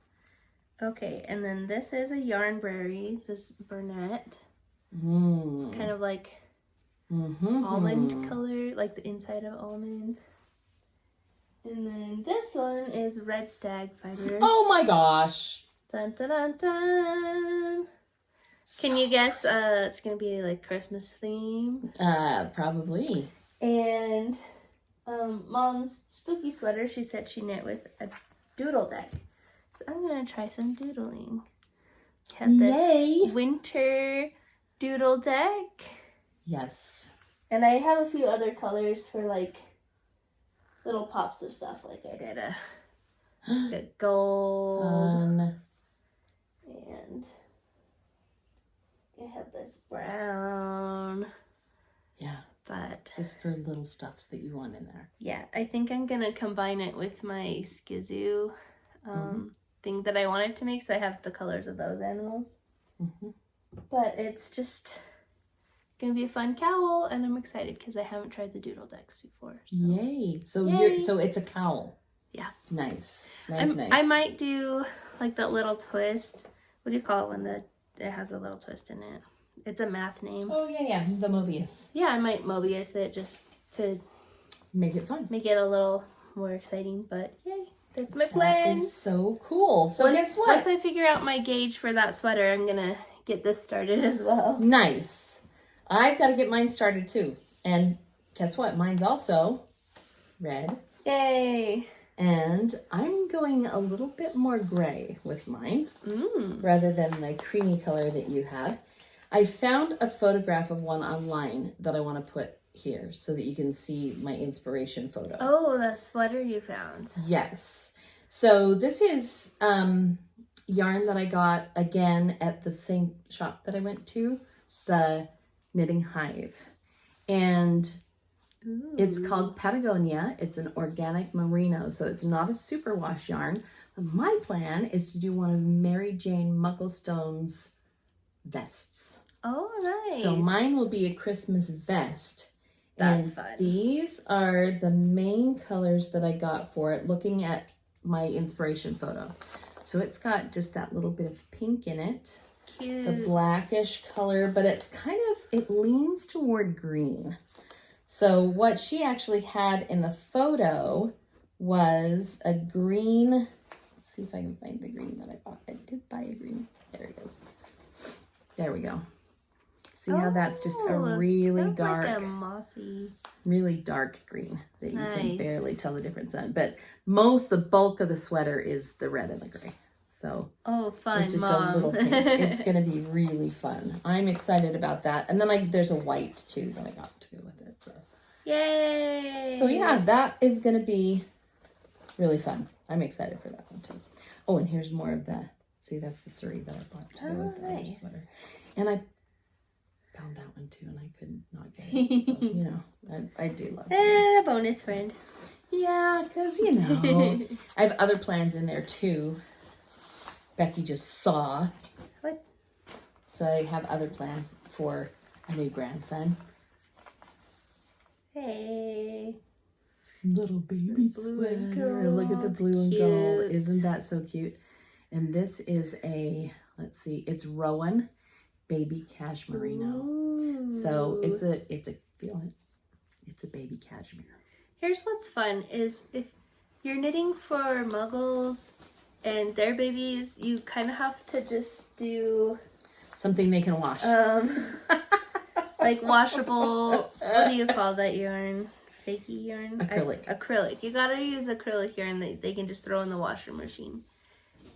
Okay, and then this is a Yarn Berry. This Burnett. It's kind of like almond color, like the inside of almond. And then this one is Red Stag Fibers. Oh my gosh. Dun dun dun dun. Can you guess? It's gonna be like Christmas theme. Probably. And Mom's spooky sweater, she said she knit with a doodle deck. So I'm gonna try some doodling. Have this winter doodle deck. Yes. And I have a few other colors for like little pops of stuff. Like I did a gold. Fun. And I have this brown. Yeah. But just for little stuffs that you want in there. Yeah, I think I'm gonna combine it with my Skizoo thing that I wanted to make, so I have the colors of those animals. But it's just gonna be a fun cowl, and I'm excited because I haven't tried the doodle decks before. So. Yay! So it's a cowl. Yeah. Nice. I might do like that little twist. What do you call it when it has a little twist in it. It's a math name. Oh, yeah, the Mobius. Yeah, I might Mobius it just to make it fun. Make it a little more exciting, but yay. That's my plan. That is so cool. So guess what? Once I figure out my gauge for that sweater, I'm going to get this started as well. Nice. I've got to get mine started too. And guess what? Mine's also red. Yay. And I'm going a little bit more gray with mine rather than the creamy color that you had. I found a photograph of one online that I want to put here so that you can see my inspiration photo. Oh, that sweater you found. Yes. So this is yarn that I got again at the same shop that I went to, the Knitting Hive. And it's called Patagonia. It's an organic merino, so it's not a superwash yarn. But my plan is to do one of Mary Jane Mucklestone's vests. Oh, nice. So mine will be a Christmas vest. That's and fun. These are the main colors that I got for it, looking at my inspiration photo. So it's got just that little bit of pink in it. Cute. The blackish color, but it's kind of, it leans toward green. So what she actually had in the photo was a green, let's see if I can find the green that I bought. I did buy a green. There it is. There we go. See how that's just a really dark, like a mossy, really dark green that you can barely tell the difference on. But the bulk of the sweater is the red and the gray. So fun, it's just Mom. a little hint. It's going to be really fun. I'm excited about that. And then there's a white too that I got to go with it. So. Yay! So yeah, that is going to be really fun. I'm excited for that one too. Oh, and here's more of the, see, that's the Surrey that I bought to go with the other sweater. And I found that one too, and I couldn't not get it. So, you know, I do love it. Bonus friend. Yeah, because, you know, I have other plans in there too. Becky just saw. What? So I have other plans for a new grandson. Hey. Little baby sweater. Look at the blue and gold. Isn't that so cute? And this is a, let's see, it's Rowan baby cashmere merino. Ooh. So it's a feel it. It's a baby cashmere. Here's what's fun is if you're knitting for muggles and their babies, you kind of have to just do something they can wash. Like washable, what do you call that yarn? Fakey yarn? Acrylic. Acrylic. You gotta use acrylic yarn that they can just throw in the washer machine.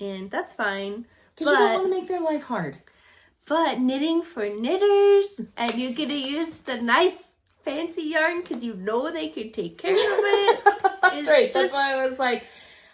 And that's fine. Because you don't want to make their life hard. But knitting for knitters, and you're gonna use the nice fancy yarn because you know they can take care of it. That's right. That's why I was like,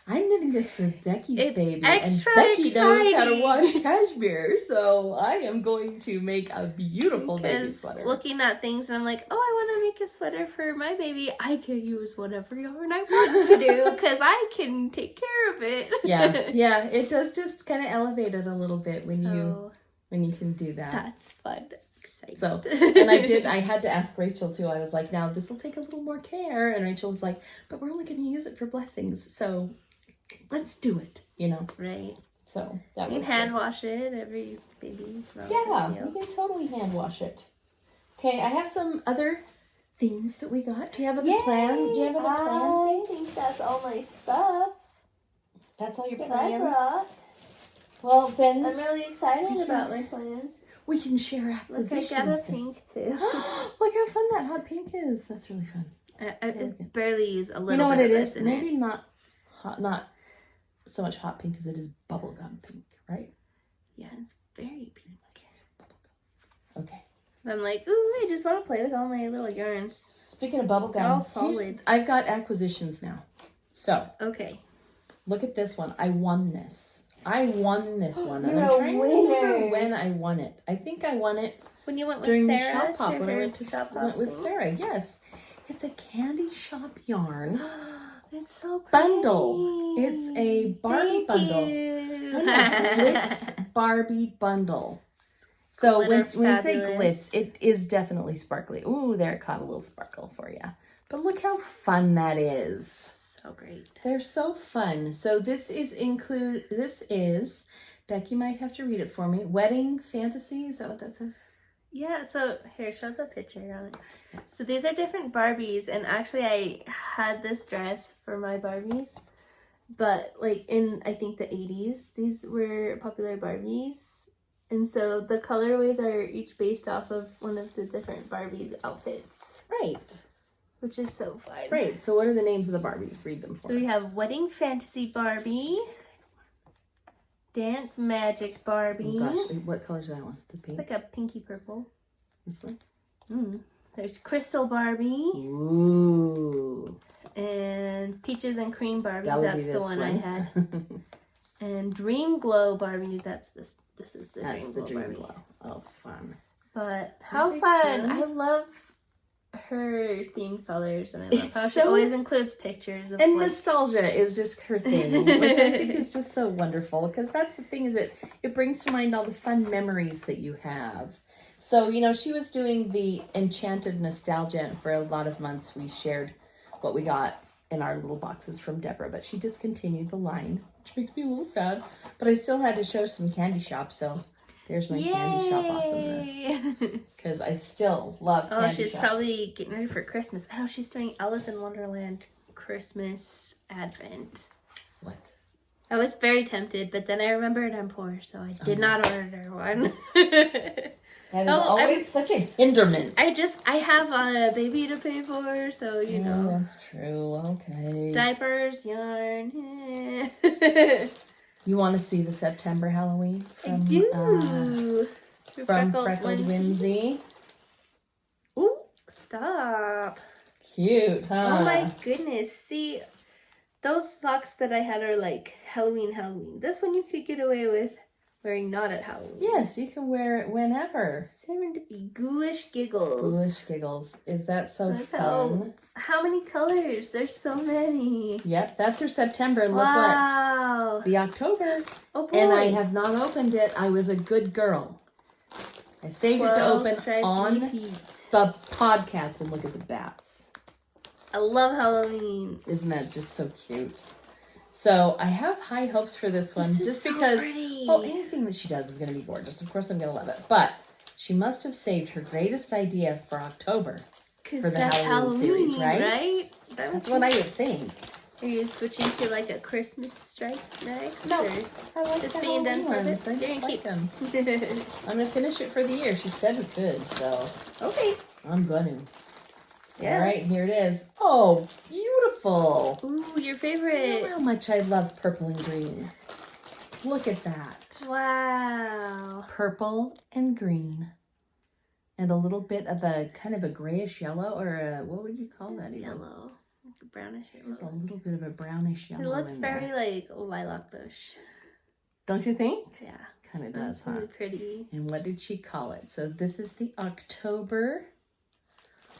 I'm knitting this for Becky's baby, and Becky knows how to wash cashmere, so I am going to make a beautiful baby sweater. Looking at things, and I'm like, oh, I want to make a sweater for my baby. I can use whatever yarn I want to do because I can take care of it. Yeah, it does just kind of elevate it a little bit when you can do that. That's fun. Exciting. So, and I had to ask Rachel too. I was like, now this will take a little more care, and Rachel was like, but we're only going to use it for blessings, so let's do it, you know. Right. So that you was can hand wash it every baby. Yeah, you can totally hand wash it. Okay, I have some other things that we got. Do you have other plans? Do you have other plans? I think that's all my stuff. That's all your that plans? I brought. Well, then I'm really excited about my plans. We can share acquisitions. Look, I got a pink too. Look how fun that hot pink is. That's really fun. I barely use a little. You know what bit it of is? this in Maybe it. not so much hot pink as it is bubblegum pink, right? Yeah, it's very pink. Okay. I'm like, ooh, I just want to play with all my little yarns. Speaking of bubblegum, They're all solids. I've got acquisitions now. So Okay. look at this one. I won this one. And You're I'm a trying to remember winner. when I won it. I think I won it When you went with during Sarah the shop hop. to When I her went with Sarah. Yes. It's a candy shop yarn It's so pretty. bundle. It's a Barbie Thank bundle. you. A glitz Barbie bundle. So when you say fabulous. glitz, it is definitely sparkly. Ooh, there, it caught a little sparkle for you. But look how fun that is. So great. They're so fun. So this is Becky might have to read it for me. Wedding Fantasy, is that what that says? Yeah, so here, it shows a picture on it. Yes. So these are different Barbies, and actually I had this dress for my Barbies, but like in, I think the 80s, these were popular Barbies. And so the colorways are each based off of one of the different Barbies outfits. Right. Which is so fun. Great. So what are the names of the Barbies? Read them for us. So we have Wedding Fantasy Barbie. Dance Magic Barbie. Oh gosh, what color is that one? The pink? It's like a pinky purple. This one? There's Crystal Barbie. Ooh. And Peaches and Cream Barbie. That would That's be the this one I had. And Dream Glow Barbie. That's this. This is the That's Dream the Glow Dream Barbie. Glow. Oh, fun. But how Very fun. fun. I love her themed colors, and I love It's how she so- always includes pictures of And like, nostalgia is just her thing, which I think is just so wonderful, because that's the thing, is it brings to mind all the fun memories that you have. So, you know, she was doing the Enchanted Nostalgia, and for a lot of months we shared what we got in our little boxes from Deborah, but she discontinued the line, which makes me a little sad. But I still had to show some candy shops, so there's my candy shop awesomeness. Because I still love candy she's shop. probably getting ready for Christmas. Oh, she's doing Alice in Wonderland Christmas Advent. What? I was very tempted, but then I remembered I'm poor, so I did not order one. That is always such a hinderment. I have a baby to pay for, so you know. That's true. Okay. Diapers, yarn. You want to see the September Halloween? I do. From Freckled Whimsy. Ooh, stop. Cute, huh? Oh my goodness. See, those socks that I had are like Halloween. This one you could get away with wearing not at Halloween. Yes, you can wear it whenever. Serendipity. Ghoulish Giggles. Ghoulish Giggles. Is that so Look fun? How many colors? There's so many. Yep, that's her September. And look Wow. what? The October. Oh boy. And I have not opened it. I was a good girl. I saved it to open on the podcast, and look at the bats. I love Halloween. Isn't that just so cute? So I have high hopes for this one, This is just so because, pretty. well, anything that she does is going to be gorgeous. Of course, I'm going to love it. But she must have saved her greatest idea for October for the Halloween series, right? That's what I would think. Are you switching to like a Christmas stripes next? No, or I like just the being done Halloween for ones. this? I Here, just like keep. them. I'm going to finish it for the year. She said it could, so Okay. I'm going to. Yeah. All right, here it is. Oh, beautiful. Ooh, your You know favorite. how much I love purple and green. Look at that. Wow. Purple and green. And a little bit of a kind of a grayish yellow, or a, what would you call that? Even? Yellow. Like brownish There's a yellow. little bit of a brownish yellow. It looks in there. very like lilac bush. Don't you think? Yeah. Kind of does, That's huh? really pretty. And what did she call it? So this is the October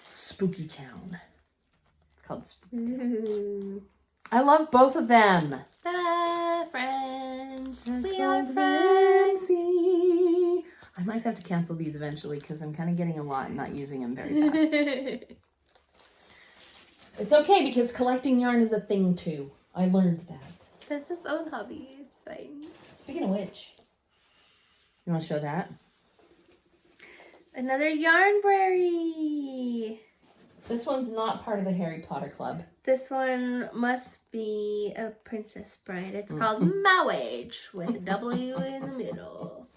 Spooky Town. It's called Spooky. Ooh. I love both of them. Ta-da, friends. We are Freckled friends. Whimsy. I might have to cancel these eventually because I'm kind of getting a lot and not using them very fast. It's okay because collecting yarn is a thing too. I learned that. That's its own hobby. It's fine. Speaking of which, you want to show that? Another Yarnberry. This one's not part of the Harry Potter Club. This one must be a Princess Bride. It's called Marriage with a W in the middle.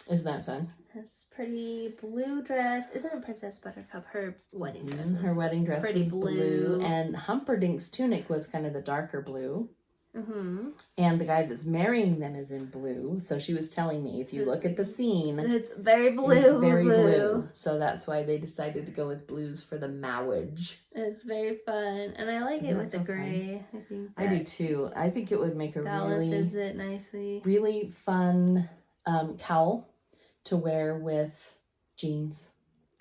Isn't that fun? This pretty blue dress. Isn't it Princess Buttercup? Her wedding dress. Her wedding dress pretty was blue. And Humperdinck's tunic was kind of the darker blue. Mm-hmm. And the guy that's marrying them is in blue. So she was telling me, if you look at the scene, It's very blue. it's very blue. So that's why they decided to go with blues for the marriage. It's very fun. And I like it Isn't with that the so fun? gray. I think I do too. I think it would make a balances it nicely. really fun cowl to wear with jeans.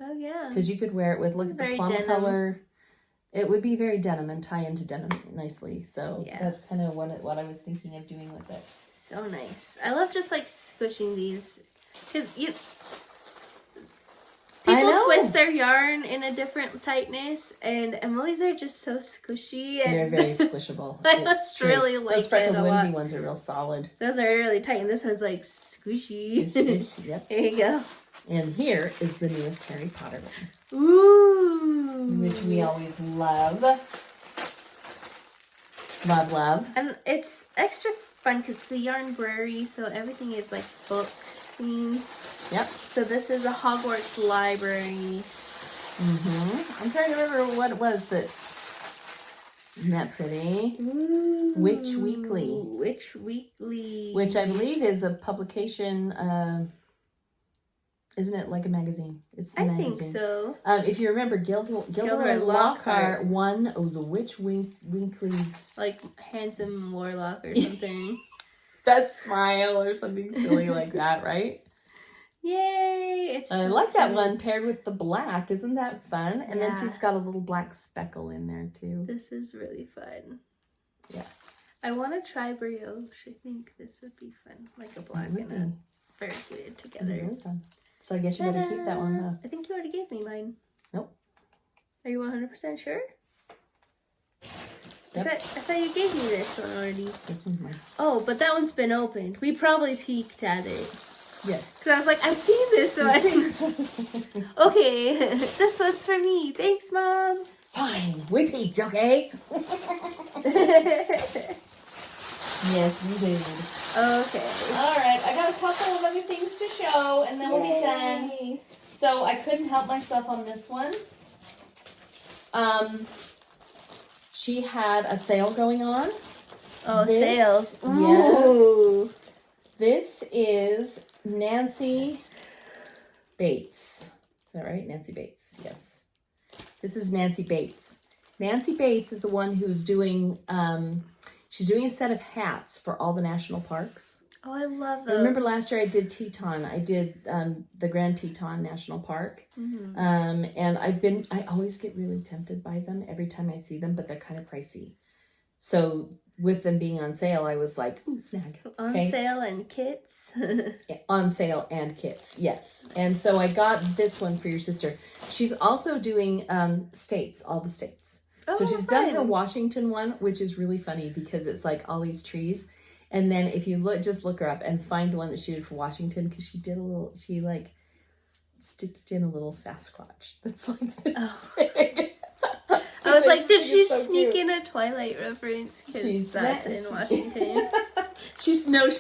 Oh, yeah. Because you could wear it with, look at the Very plum denim. color. It would be very denim and tie into denim nicely. So Yeah. that's kind of what I was thinking of doing with it. So nice. I love just like squishing these because People twist their yarn in a different tightness, and Emily's are just so squishy. And they're very squishable. I just really like those freckled it a whimsy lot. ones are real solid. Those are really tight, and this one's like squishy. Squish, yep. There you go. And here is the newest Harry Potter one. Ooh. Which we always love. Love. And it's extra fun because the yarn brewery, so everything is like book themed. Yep. So this is a Hogwarts library. I'm trying to remember what it was that. Isn't that pretty? Ooh. Witch Weekly. Witch Weekly. Which I believe is a publication. Isn't it like a magazine? It's a magazine. Think so. If you remember, Gilderoy Lockhart won the Witch Weekly's like Handsome Warlock or something. best smile or something silly like that, right? Yay! I like that one paired with the black. Isn't that fun? And then Yeah. she's got a little black speckle in there too. This is really fun. Yeah. I want to try brioche. I think this would be fun. Like a black and a variegated together. Really fun. So I guess you better keep that one, huh? I think you already gave me mine. Nope. Are you 100% sure? Yep. I thought you gave me this one already. This one's mine. Oh, but that one's been opened. We probably peeked at it. Yes. Because I was like, I've seen this one. Okay, this one's for me. Thanks, Mom. Fine. We peeked, okay? Yes, we did. Okay. All right, I got a couple of other things to show, and then we'll be done. So I couldn't help myself on this one. She had a sale going on. Oh, This- sales. Ooh. Yes. This is Nancy Bates. Is that right? Nancy Bates. Yes. This is Nancy Bates. Nancy Bates is the one who's doing. She's doing a set of hats for all the national parks. Oh, I love I those. remember last year I did Teton. I did the Grand Teton National Park. Mm-hmm. And I always get really tempted by them every time I see them, but they're kind of pricey. So with them being on sale, I was like, ooh, snag. On sale and kits. On sale and kits, yes. And so I got this one for your sister. She's also doing states, all the states. So she's done her Washington one, which is really funny because it's like all these trees. And then if you look her up and find the one that she did for Washington, because she like stitched in a little Sasquatch that's like this big. I was like, did she so sneak cute. in a Twilight reference? She's Because that's in Washington. she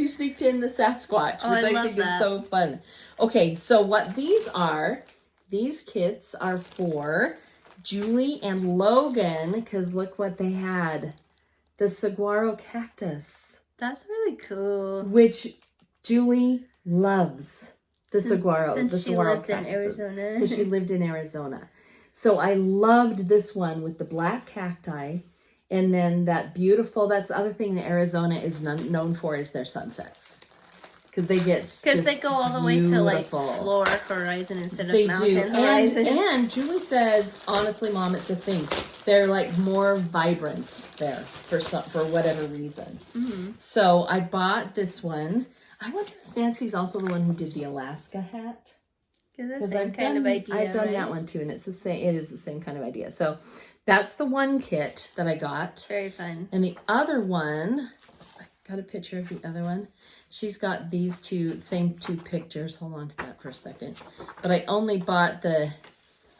sneaked in the Sasquatch, Oh, which I I love think that. is so fun. Okay, so what these kits are for Julie and Logan, because look what they had. The saguaro cactus, That's really cool. which Julie loves. The saguaro Since she saguaro lived in Arizona. because she lived in Arizona. So I loved this one with the black cacti, and then that beautiful. That's the other thing that Arizona is known for is their sunsets, because they go all the way to like floor horizon instead of mountain horizon. And Julie says, honestly, Mom, it's a thing. They're like more vibrant there for whatever reason. Mm-hmm. So I bought this one. I wonder if Nancy's also the one who did the Alaska hat. It's the same kind of idea. I've done right? that one too, and it's the same. It is the same kind of idea. So that's the one kit that I got. Very fun. And the other one, I got a picture of the other one. She's got these same two pictures. Hold on to that for a second. But I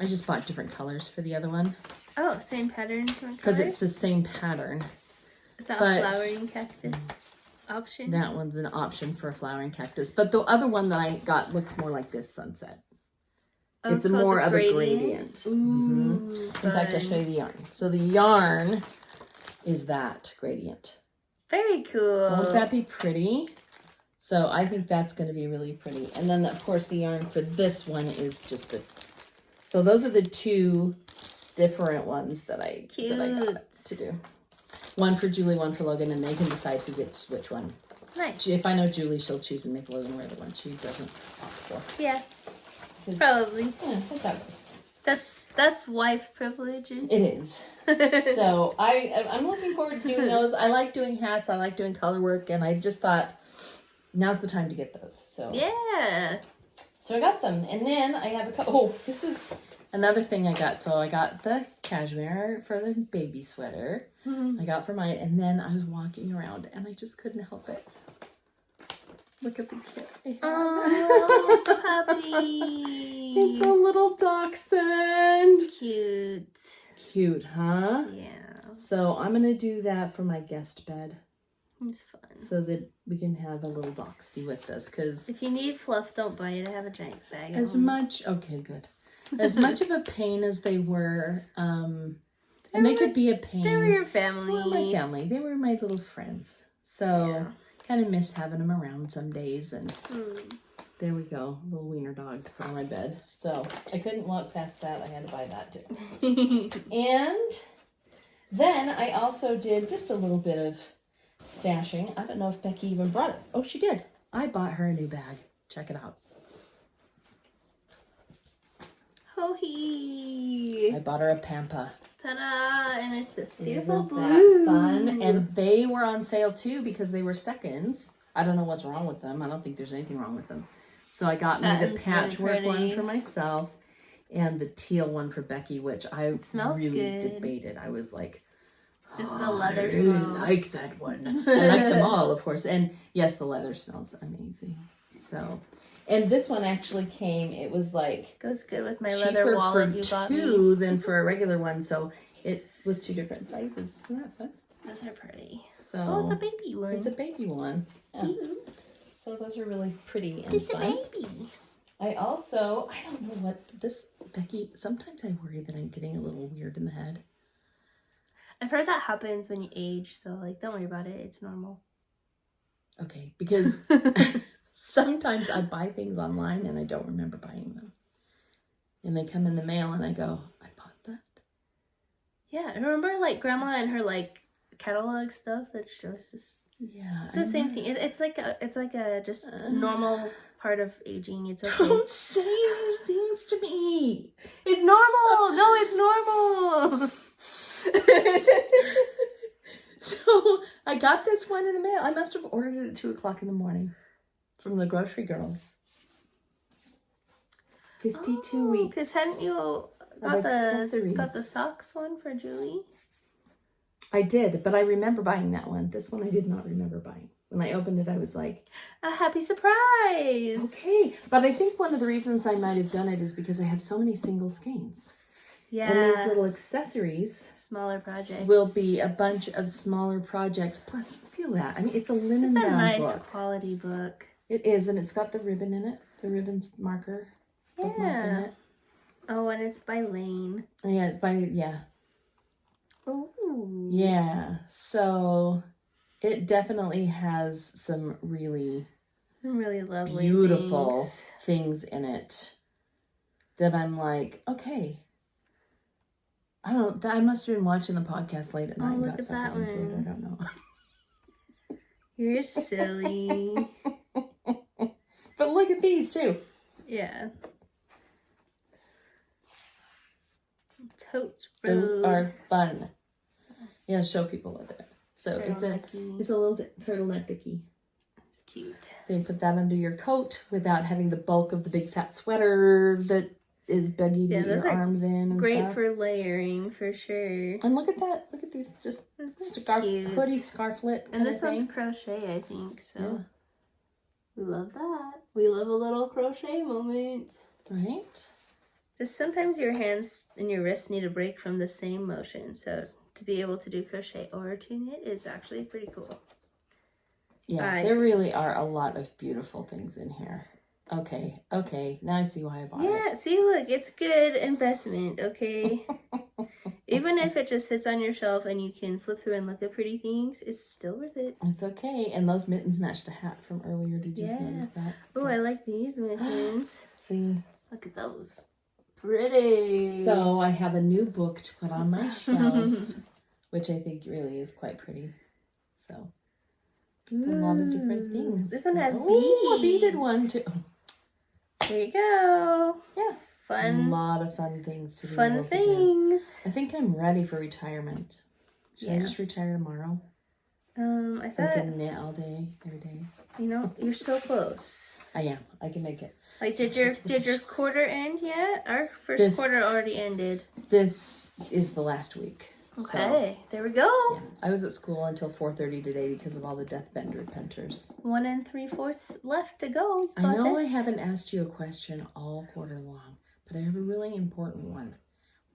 just bought different colors for the other one. Oh, same pattern. Because it's the same pattern. Is that but- a flowering cactus option? That one's an option for a flowering cactus. But the other one that I got looks more like this sunset. Oh, It's so more of a gradient. Ooh, In fact, I'll show you the yarn. So the yarn is that gradient. Very cool. Won't that be pretty? So I think that's going to be really pretty. And then, of course, the yarn for this one is just this. So those are the two different ones that I got to do. One for Julie, one for Logan, and they can decide who gets which one. Nice. If I know Julie, she'll choose and make Logan wear the one she doesn't opt for. Yeah, probably. Yeah, that's how it goes. That's wife privilege. It is. So I'm looking forward to doing those. I like doing hats. I like doing color work, and I just thought now's the time to get those. So Yeah. So I got them. And then I have a couple. Oh, this is another thing I got. So I got the cashmere for the baby sweater. I got for mine. And then I was walking around and I just couldn't help it. Look at the kit. Oh, puppy. It's a little dachshund. Cute. Cute, huh? Yeah. So I'm going to do that for my guest bed. It's fun. So that we can have a little doxy with this. Because if you need fluff, don't buy it. I have a giant bag. As much, okay, good. As much of a pain as they were, and they could be a pain. They were your family. They were my family. They were my little friends. So kind of miss having them around some days. And there we go, little wiener dog to put on my bed. So I couldn't walk past that. I had to buy that too. And then I also did just a little bit of stashing. I don't know if Becky even brought it. Oh, she did. I bought her a new bag. Check it out. Ho-hee. I bought her a Pampa. Ta-da! And it's this beautiful Isn't blue. that fun? And they were on sale too because they were seconds. I don't know what's wrong with them. I don't think there's anything wrong with them. So I got me the patchwork one for myself and the teal one for Becky, which I really debated. I was like, just the leather I really smell. like that one. I like them all, of course. And yes, the leather smells amazing. So, and this one actually came, it was like goes good with my cheaper leather wallet for you got two me. than for a regular one. So it was 2 different sizes. Isn't that fun? Those are pretty. So Oh, it's a baby one. It's a baby one. Yeah. Cute. So those are really pretty and It's fun. a baby. I don't know what this, Becky, sometimes I worry that I'm getting a little weird in the head. I've heard that happens when you age, so like don't worry about it. It's normal. Okay, because sometimes I buy things online and I don't remember buying them. And they come in the mail and I go, I bought that? Yeah, remember like grandma and her like catalog stuff that shows just it's the same thing. It's like a just normal part of aging. It's okay. Don't say these things to me. It's normal. No, it's normal. So I got this one in the mail. I must have ordered it at 2 o'clock in the morning from the grocery girls. 52 weeks. Because hadn't you got the socks one for Julie? I did, but I remember buying that one. This one I did not remember buying. When I opened it, I was like, a happy surprise. Okay. But I think one of the reasons I might have done it is because I have so many single skeins. Yeah. And these little accessories smaller projects will be a bunch of smaller projects. Plus, feel that. I mean, it's a linen bound nice book. Quality book. It is, and it's got the ribbon in it. The ribbon's marker. Bookmark in it. Oh, and it's by Lane. Yeah, it's by, Ooh. Yeah, so it definitely has some really lovely beautiful things in it that I'm like, okay. I must have been watching the podcast late at night and look got at that something into it. one. I don't know. You're silly. But look at these too. Yeah. Totes. Those are fun. Yeah, show people what they're. So it's a little turtleneck dickie. It's cute. Then put that under your coat without having the bulk of the big fat sweater that is buggy to get your arms in and great stuff. for layering for sure. And look at that. Look at these just hoodie scarflet. And this one's crochet, I think. So yeah. We love that. We love a little crochet moment. Right? Just sometimes your hands and your wrists need a break from the same motion. So to be able to do crochet or to knit is actually pretty cool. Yeah, there really are a lot of beautiful things in here. Okay. Now I see why I bought it. Yeah, see, look, it's good investment, okay? Even if it just sits on your shelf and you can flip through and look at pretty things, it's still worth it. It's okay. And those mittens match the hat from earlier. Did you notice that? Oh, I like these mittens. See? Look at those. Pretty. So I have a new book to put on my shelf, which I think really is quite pretty. So a lot of different things. This one has beads. Oh, a beaded one too. There you go. Yeah. Fun. A lot of fun things to do. Fun things. I think I'm ready for retirement. Should I just retire tomorrow? I So I thought, can knit all day, every day. you know, you're so close. I am. I can make it. Like, did your quarter end yet? Our first quarter already ended. This is the last week. Okay, so, there we go. Yeah, I was at school until 4:30 today because of all the deathbed repenters. 1 3/4 left to go. I know I haven't asked you a question all quarter long, but I have a really important one.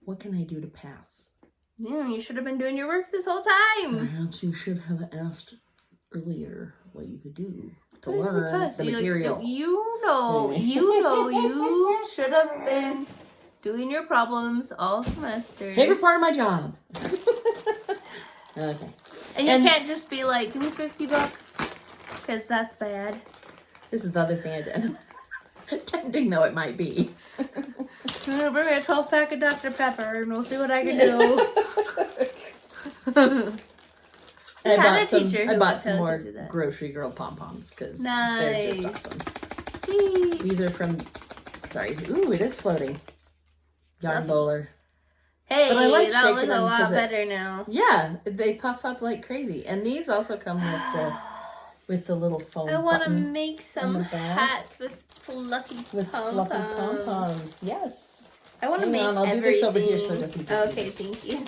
What can I do to pass? Yeah, you should have been doing your work this whole time. Perhaps you should have asked earlier what you could do to learn the material. You should have been doing your problems all semester. Favorite part of my job. Okay. And you can't just be like, give me $50, because that's bad. This is the other thing I did. Tempting though it might be. Bring me a 12-pack of Dr. Pepper and we'll see what I can do. I bought some more Grocery Girl pom-poms because they're just awesome. These are from, ooh, it is floating. Yarn bowler. Hey, but I like that looks a lot better better now. Yeah, they puff up like crazy. And these also come with the little foam. I want to make some hats with fluffy pom-poms. Yes. I want to make I'll do this over here so it doesn't get okay, thank you.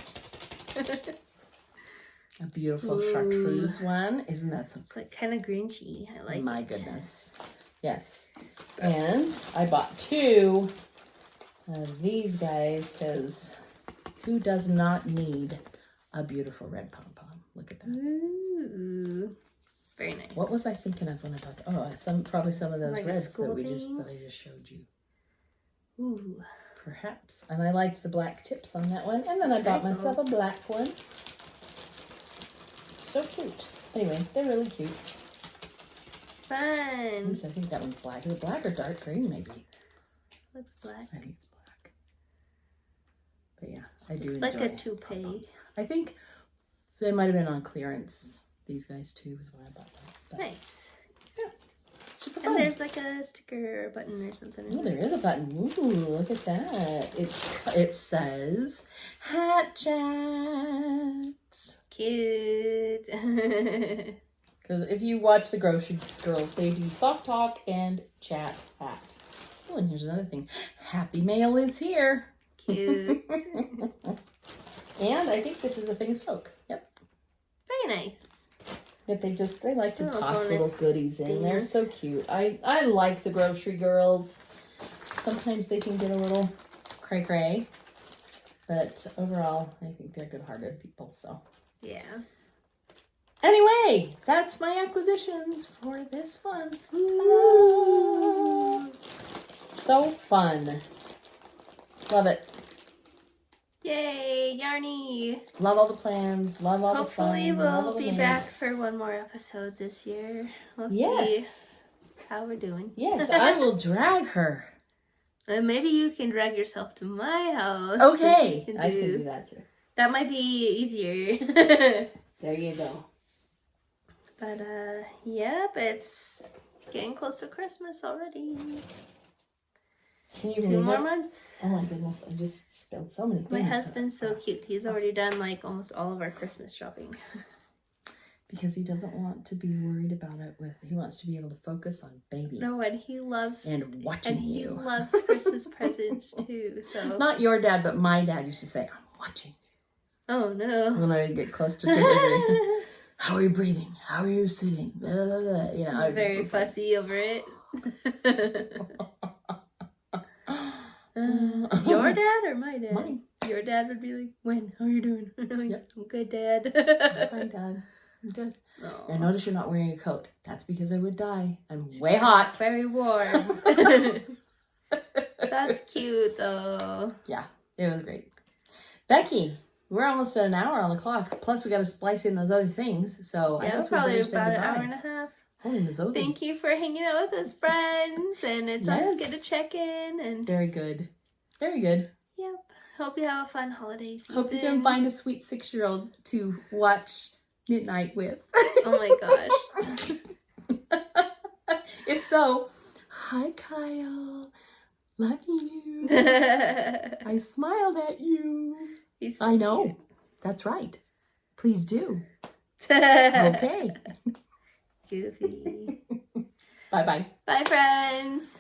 A beautiful chartreuse one. Isn't that so pretty? It's like kind of grinchy. I like it. My goodness. Yes. And I bought 2 of these guys because who does not need a beautiful red pom-pom? Look at that. Ooh. Very nice. What was I thinking of when I bought probably some of those like reds that I just showed you. Ooh. Perhaps. And I like the black tips on that one. And then I bought myself a black one. So cute. Anyway, they're really cute. Fun. At least I think that one's black. Is it black or dark green maybe? Looks black. I think it's black. But yeah, I do It's enjoy like a toupee. I think they might have been on clearance. These guys too is when I bought them. But nice. Yeah. Super fun. And there's like a sticker or button or something. Oh, there is a button. Ooh, look at that. It says Hat Chat. Cute. Because if you watch the Grocery Girls, they do soft talk and chat hat. Oh, and here's another thing. Happy Mail is here. Cute. And I think this is a thing of soak. Yep. Very nice. But they like to toss little goodies in. They're so cute. I like the Grocery Girls. Sometimes they can get a little cray-cray. But overall, I think they're good-hearted people, so. Yeah. Anyway, that's my acquisitions for this month. So fun. Love it. Yay, Yarny. Love all the plans. Love all the fun. Hopefully we'll be back for one more episode this year. We'll see how we're doing. Yes, I will drag her. Maybe you can drag yourself to my house. Okay. I can do that too. That might be easier. There you go. But, yep, it's getting close to Christmas already. Can you 2 more months. Oh my goodness, I just spilled so many things. My husband's so cute. He's already done like almost all of our Christmas shopping. Because he doesn't want to be worried about it he wants to be able to focus on baby. No, and he loves and watching and you. He loves Christmas presents too. So not your dad, but my dad used to say, "I'm watching you." Oh no! When I would get close to delivery, how are you breathing? How are you sitting? Blah, blah, blah. You know, I'm very fussy over it. Your dad or my dad? Mine. Your dad would be like, "When? How are you doing?" Like, yep. I'm good, Dad. Fine, Dad. I'm good. Oh. I notice you're not wearing a coat. That's because I would die. I'm way hot. Very warm. That's cute, though. Yeah, it was great. Becky, we're almost at an hour on the clock. Plus, we got to splice in those other things. So I guess probably we about an hour and a half. Holy Mazzotti. Thank you for hanging out with us, friends. And it's always good to check in. And very good. Very good. Yep. Hope you have a fun holiday season. Hope you can find a sweet 6-year-old to watch Knit Night with. Oh my gosh. If so, hi Kyle. Love you. I smiled at you. So I know. Cute. That's right. Please do. Okay. Goofy. Bye-bye. Bye, friends.